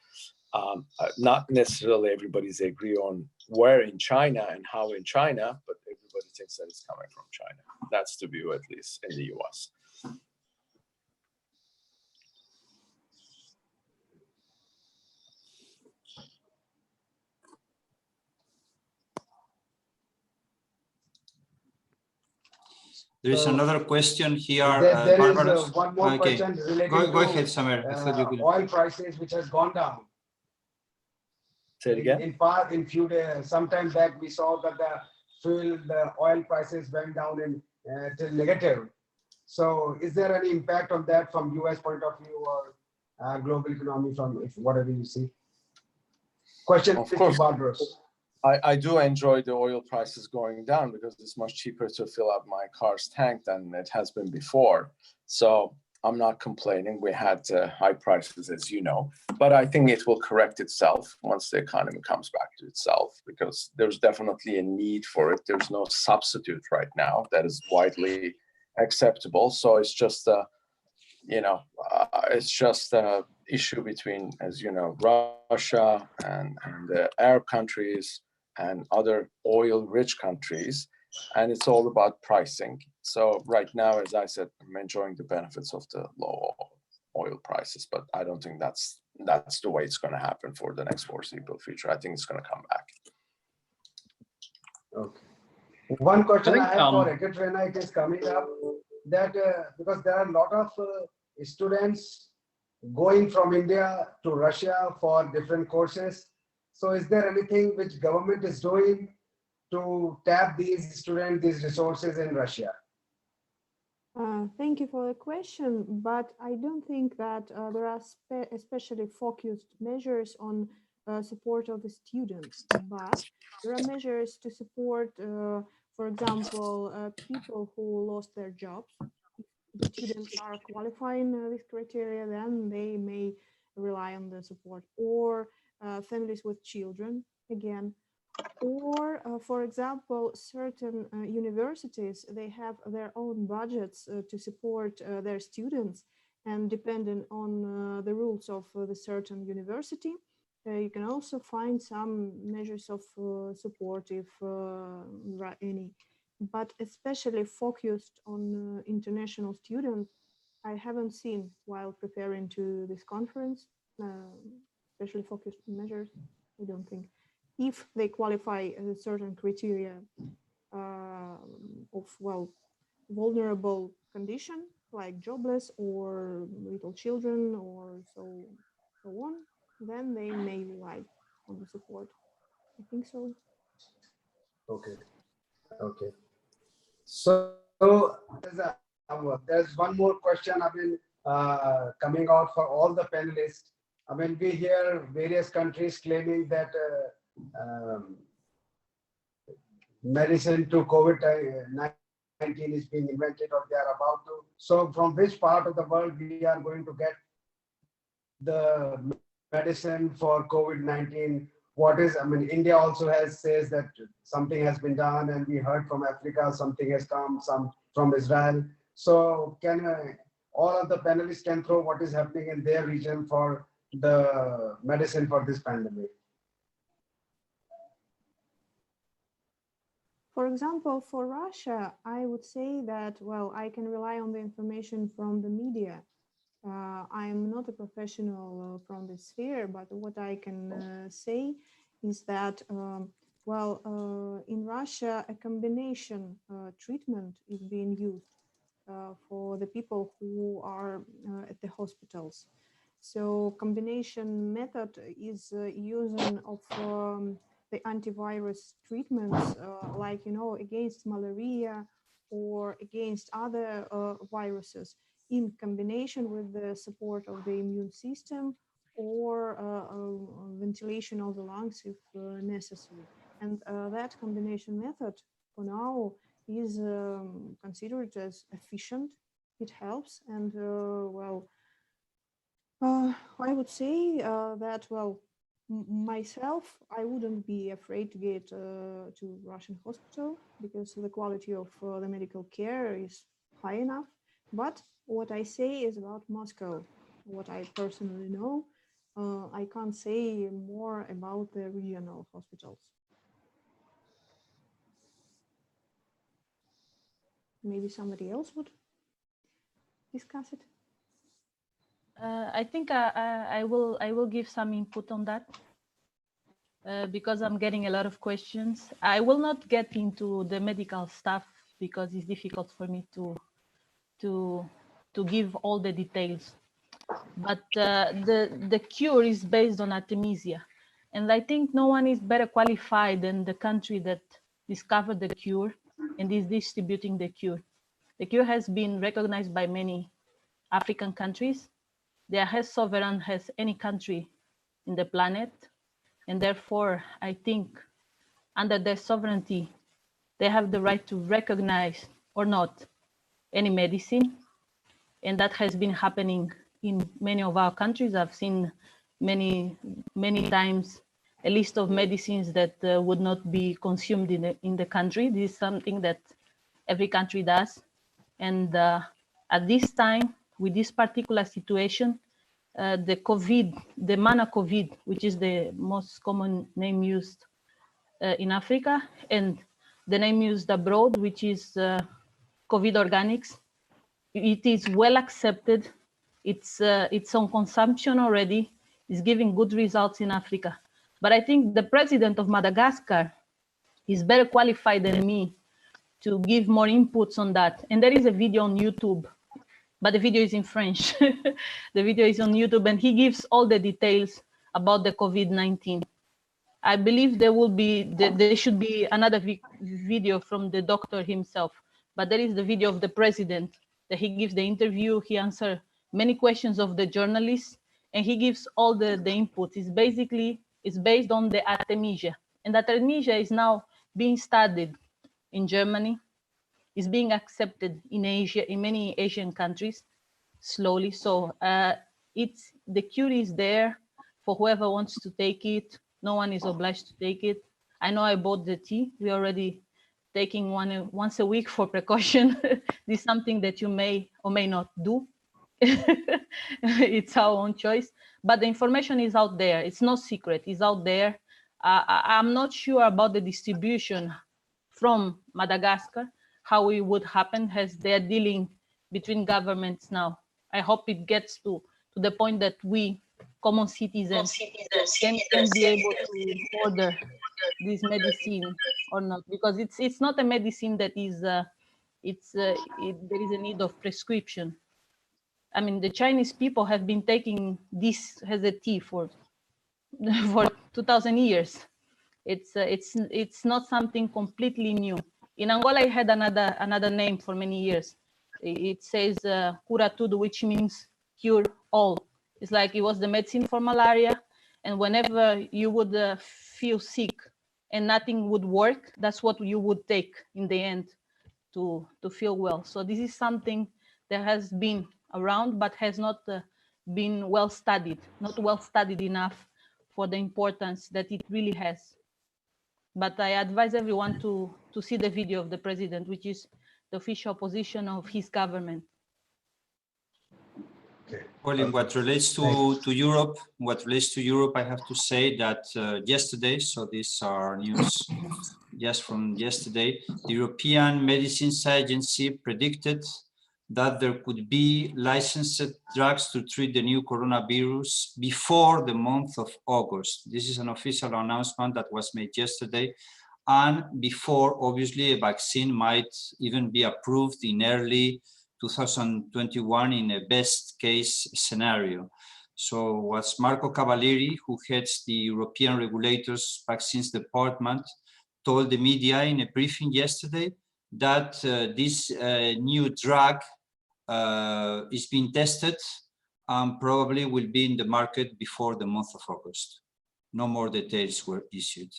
Not necessarily everybody's agree on where in China and how in China, but everybody thinks that it's coming from China. That's the view, at least in the US.
There is another question here.
There is one more question related
go ahead, Samir.
to oil prices, which has gone down.
Say it again.
In few days, sometime back, we saw that the oil prices went down till negative. So is there any impact on that from US point of view or global economy from whatever you see? Question
Of
to
course.
Barbaros.
I do enjoy the oil prices going down because it's much cheaper to fill up my car's tank than it has been before. So I'm not complaining. We had high prices, as you know, but I think it will correct itself once the economy comes back to itself, because there's definitely a need for it. There's no substitute right now that is widely acceptable. So it's just it's just an issue between, as you know, Russia and the Arab countries and other oil-rich countries, and it's all about pricing. So right now, as I said, I'm enjoying the benefits of the low oil prices, but I don't think that's the way it's going to happen for the next foreseeable future. I think it's going to come back.
Okay. One question I have for
think,
Ekaterina, it is coming up that because there are a lot of students going from India to Russia for different courses. So is there anything which government is doing to tap these students, these resources in Russia?
Thank you for the question, but I don't think that there are especially focused measures on support of the students, but there are measures to support, for example, people who lost their jobs. If the students are qualifying this criteria, then they may rely on the support, or families with children, again. Or, for example, certain universities, they have their own budgets to support their students, and depending on the rules of the certain university, you can also find some measures of support if there are any. But especially focused on international students, I haven't seen while preparing to this conference, especially focused measures, I don't think. If they qualify a certain criteria of, well, vulnerable condition, like jobless or little children or so on, then they may rely on the support. I think so.
Okay. Okay. So there's one more question, coming out for all the panelists. We hear various countries claiming that medicine to COVID-19 is being invented or they are about to. So from which part of the world we are going to get the medicine for COVID-19? What is, India also says that something has been done, and we heard from Africa, something has come, some from Israel. So can all of the panelists can throw what is happening in their region for the medicine for this pandemic?
For example, for Russia, I would say that, well, I can rely on the information from the media. I'm not a professional from this sphere, but what I can say is that, in Russia, a combination treatment is being used for the people who are at the hospitals. So combination method is using of the antivirus treatments, like, against malaria or against other viruses, in combination with the support of the immune system or ventilation of the lungs if necessary. And that combination method for now is considered as efficient. It helps, and I would say that, myself, I wouldn't be afraid to get to Russian hospital because the quality of the medical care is high enough. But what I say is about Moscow, what I personally know. I can't say more about the regional hospitals. Maybe somebody else would discuss it.
I think I will give some input on that because I'm getting a lot of questions. I will not get into the medical stuff because it's difficult for me to give all the details. But the cure is based on artemisia, And I think no one is better qualified than the country that discovered the cure and is distributing the cure. The cure has been recognized by many African countries. They are as sovereign as any country in the planet. And therefore, I think under their sovereignty, they have the right to recognize or not any medicine. And that has been happening in many of our countries. I've seen many times a list of medicines that would not be consumed in the country. This is something that every country does. And at this time, with this particular situation, the mana COVID, which is the most common name used in Africa, and the name used abroad, which is COVID organics, it is well accepted. It's on consumption already. It's giving good results in Africa. But I think the president of Madagascar is better qualified than me to give more inputs on that. And there is a video on YouTube, but the video is in French. The video is on YouTube, and he gives all the details about the COVID-19. I believe there should be another video from the doctor himself, but there is the video of the president that he gives the interview. He answers many questions of the journalists, and he gives all the inputs. It's based on the artemisia, and artemisia is now being studied in Germany. Is being accepted in Asia, in many Asian countries, slowly. So the cure is there for whoever wants to take it. No one is obliged to take it. I know I bought the tea. We're already taking one once a week for precaution. This is something that you may or may not do. It's our own choice. But the information is out there. It's no secret. It's out there. I'm not sure about the distribution from Madagascar, how it would happen as they're dealing between governments now. I hope it gets to the point that we, common citizens, can be able to order this medicine or not, because it's not a medicine that is, there is a need of prescription. I mean, the Chinese people have been taking this as a tea for 2,000 years. It's not something completely new. In Angola, it had another name for many years. It says cura tudo, which means cure all. It's like it was the medicine for malaria, and whenever you would feel sick and nothing would work, that's what you would take in the end to feel well. So this is something that has been around, but has not been well studied, not well studied enough for the importance that it really has. But I advise everyone to see the video of the president, which is the official position of his government.
Okay.
Well, in what relates to Europe, I have to say that yesterday, so these are news just from yesterday, the European Medicines Agency predicted that there could be licensed drugs to treat the new coronavirus before the month of August. This is an official announcement that was made yesterday, and before, obviously, a vaccine might even be approved in early 2021 in a best case scenario. So what's Marco Cavalieri, who heads the European Regulators Vaccines Department, told the media in a briefing yesterday that this new drug is being tested and probably will be in the market before the month of August. No more details were issued.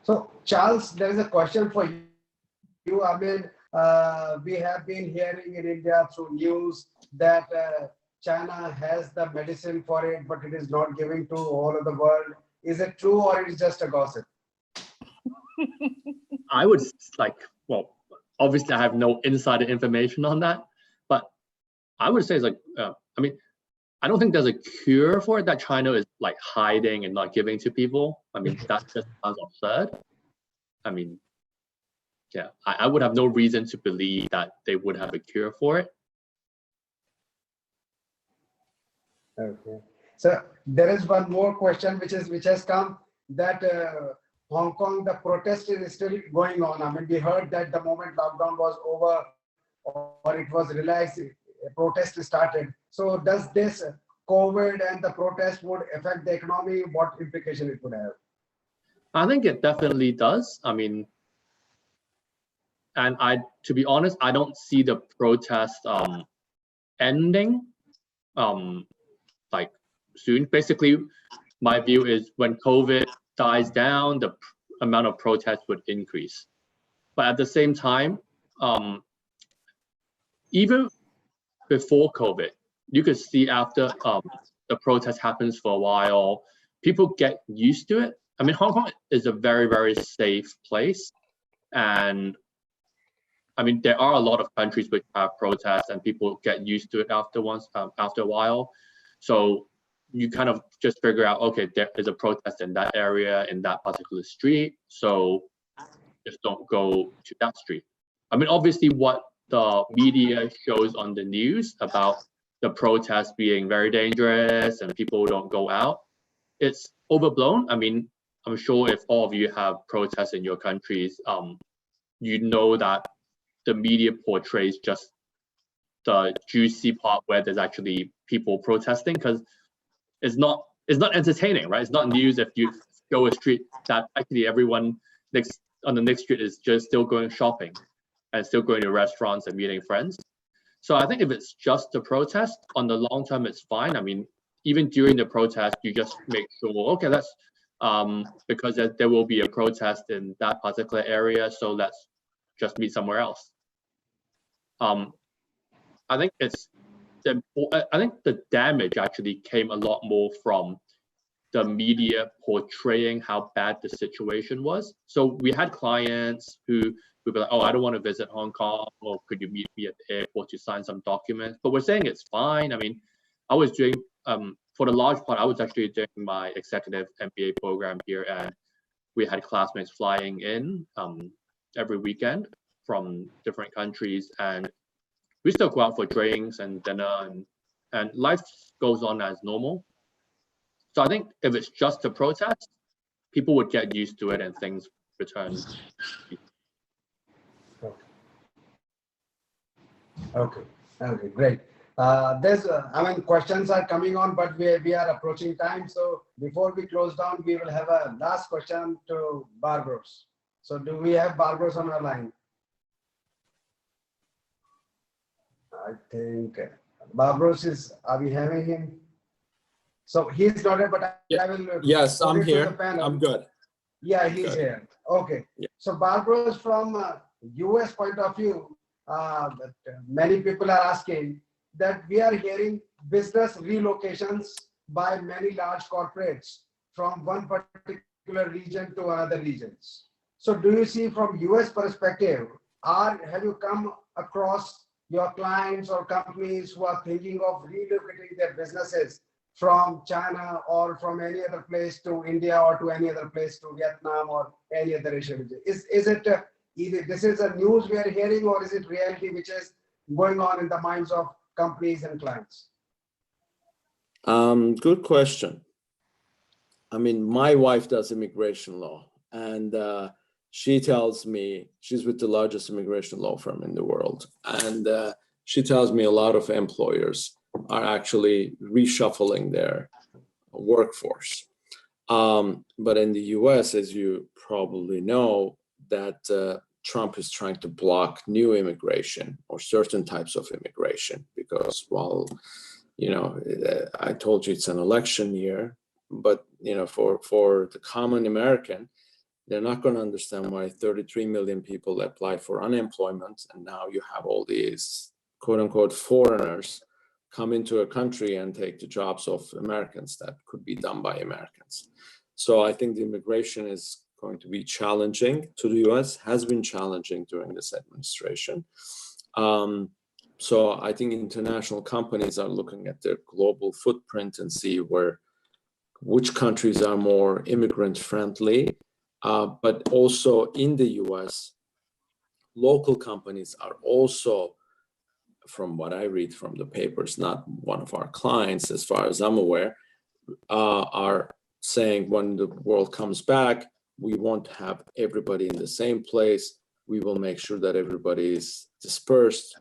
So, Charles, there is a question for you. I mean, we have been hearing in India through news that China has the medicine for it, but it is not giving to all of the world. Is it true, or is it just a gossip?
I would well, obviously I have no insider information on that, but I would say it's I mean, I don't think there's a cure for it that China is like hiding and not giving to people. I mean, that just sounds absurd. I mean, yeah, I would have no reason to believe that they would have a cure for it.
Okay. So there is one more question which has come, that Hong Kong, the protest is still going on. I mean, we heard that the moment lockdown was over or it was relaxed, a protest started. So does this COVID and the protest would affect the economy? What implication it would have?
I think it definitely does. I mean, and to be honest, I don't see the protest ending like soon. Basically, my view is when COVID dies down, the amount of protests would increase. But at the same time, even before COVID, you could see after the protest happens for a while, people get used to it. I mean, Hong Kong is a very, very safe place. And I mean, there are a lot of countries which have protests and people get used to it after a while. So you kind of just figure out, okay, there is a protest in that area, in that particular street. So just don't go to that street. I mean, obviously what the media shows on the news about the protests being very dangerous and people don't go out, it's overblown. I mean, I'm sure if all of you have protests in your countries, you know that the media portrays just the juicy part where there's actually people protesting, because it's not entertaining, right? It's not news if you go a street that actually everyone on the next street is just still going shopping and still going to restaurants and meeting friends. So I think if it's just a protest, on the long term, it's fine. I mean, even during the protest, you just make sure, okay, let's, because there will be a protest in that particular area, so let's just meet somewhere else. I think the damage actually came a lot more from the media portraying how bad the situation was. So we had clients who would be like, oh, I don't want to visit Hong Kong, or could you meet me at the airport to sign some documents? But we're saying it's fine. I mean, I was doing, for the large part, I was actually doing my executive MBA program here, and we had classmates flying in every weekend from different countries, and we still go out for drinks and dinner, and life goes on as normal. So I think if it's just a protest, people would get used to it and things return.
Okay, great. I mean, questions are coming on, but we are approaching time. So before we close down, we will have a last question to Barbaros. So do we have Barbaros on our line? I think Barbaros are we having him? So he's not here, but I will.
Yes, I'm here. I'm good.
Yeah, he's here. Okay.
Yeah.
So Barbaros, from US point of view, many people are asking that we are hearing business relocations by many large corporates from one particular region to other regions. So do you see from US perspective, have you come across your clients or companies who are thinking of relocating their businesses from China or from any other place to India or to any other place to Vietnam or any other Asian region? Is it either this is a news we are hearing, or is it reality which is going on in the minds of companies and clients?
Good question. I mean, my wife does immigration law, and she tells me, she's with the largest immigration law firm in the world, and she tells me a lot of employers are actually reshuffling their workforce. But in the US, as you probably know, that Trump is trying to block new immigration or certain types of immigration, because while, you know, I told you it's an election year, but, you know, for the common American, they're not going to understand why 33 million people apply for unemployment, and now you have all these quote unquote foreigners come into a country and take the jobs of Americans that could be done by Americans. So I think the immigration is going to be challenging to the US, has been challenging during this administration. So I think international companies are looking at their global footprint and see which countries are more immigrant friendly. But also in the US, local companies are also, from what I read from the papers, not one of our clients, as far as I'm aware, are saying when the world comes back, we won't have everybody in the same place. We will make sure that everybody is dispersed.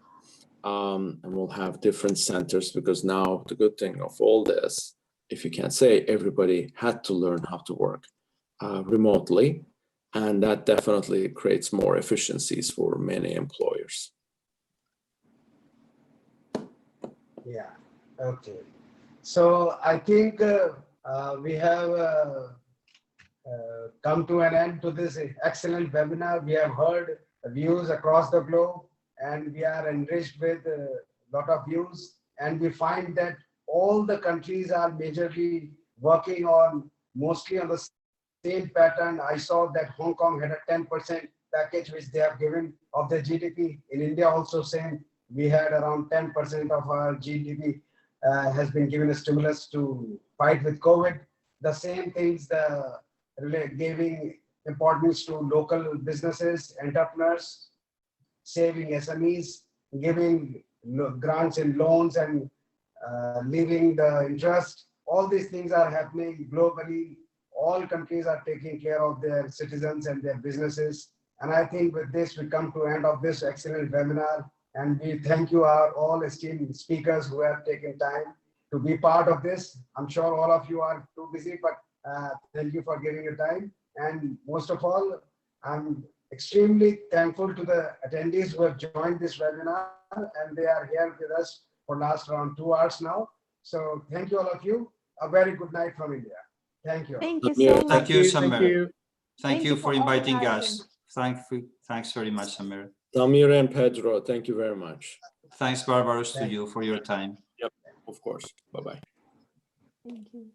And we'll have different centers, because now the good thing of all this, if you can say, everybody had to learn how to work remotely, and that definitely creates more efficiencies for many employers.
Yeah, okay. So I think we have come to an end to this excellent webinar. We have heard views across the globe, and we are enriched with a lot of views. And we find that all the countries are majorly working on mostly on the same pattern. I saw that Hong Kong had a 10% package which they have given of the GDP. In India also same, we had around 10% of our GDP has been given a stimulus to fight with COVID. The same things, giving importance to local businesses, entrepreneurs, saving SMEs, giving grants and loans, and leaving the interest. All these things are happening globally. All countries are taking care of their citizens and their businesses. And I think with this, we come to end of this excellent webinar. And we thank you, our all esteemed speakers who have taken time to be part of this. I'm sure all of you are too busy, but thank you for giving your time. And most of all, I'm extremely thankful to the attendees who have joined this webinar, and they are here with us for last around 2 hours now. So thank you all of you. A very good night from India. Thank you.
Thank you so much.
Thank you,
Thank
Samir.
you.
Thank you for inviting
organizing.
us. Thanks very much, Samir.
Samir and Pedro, thank you very much.
Thanks, Barbaros, to
Thank
you for your time.
Of course. Bye-bye.
Thank you.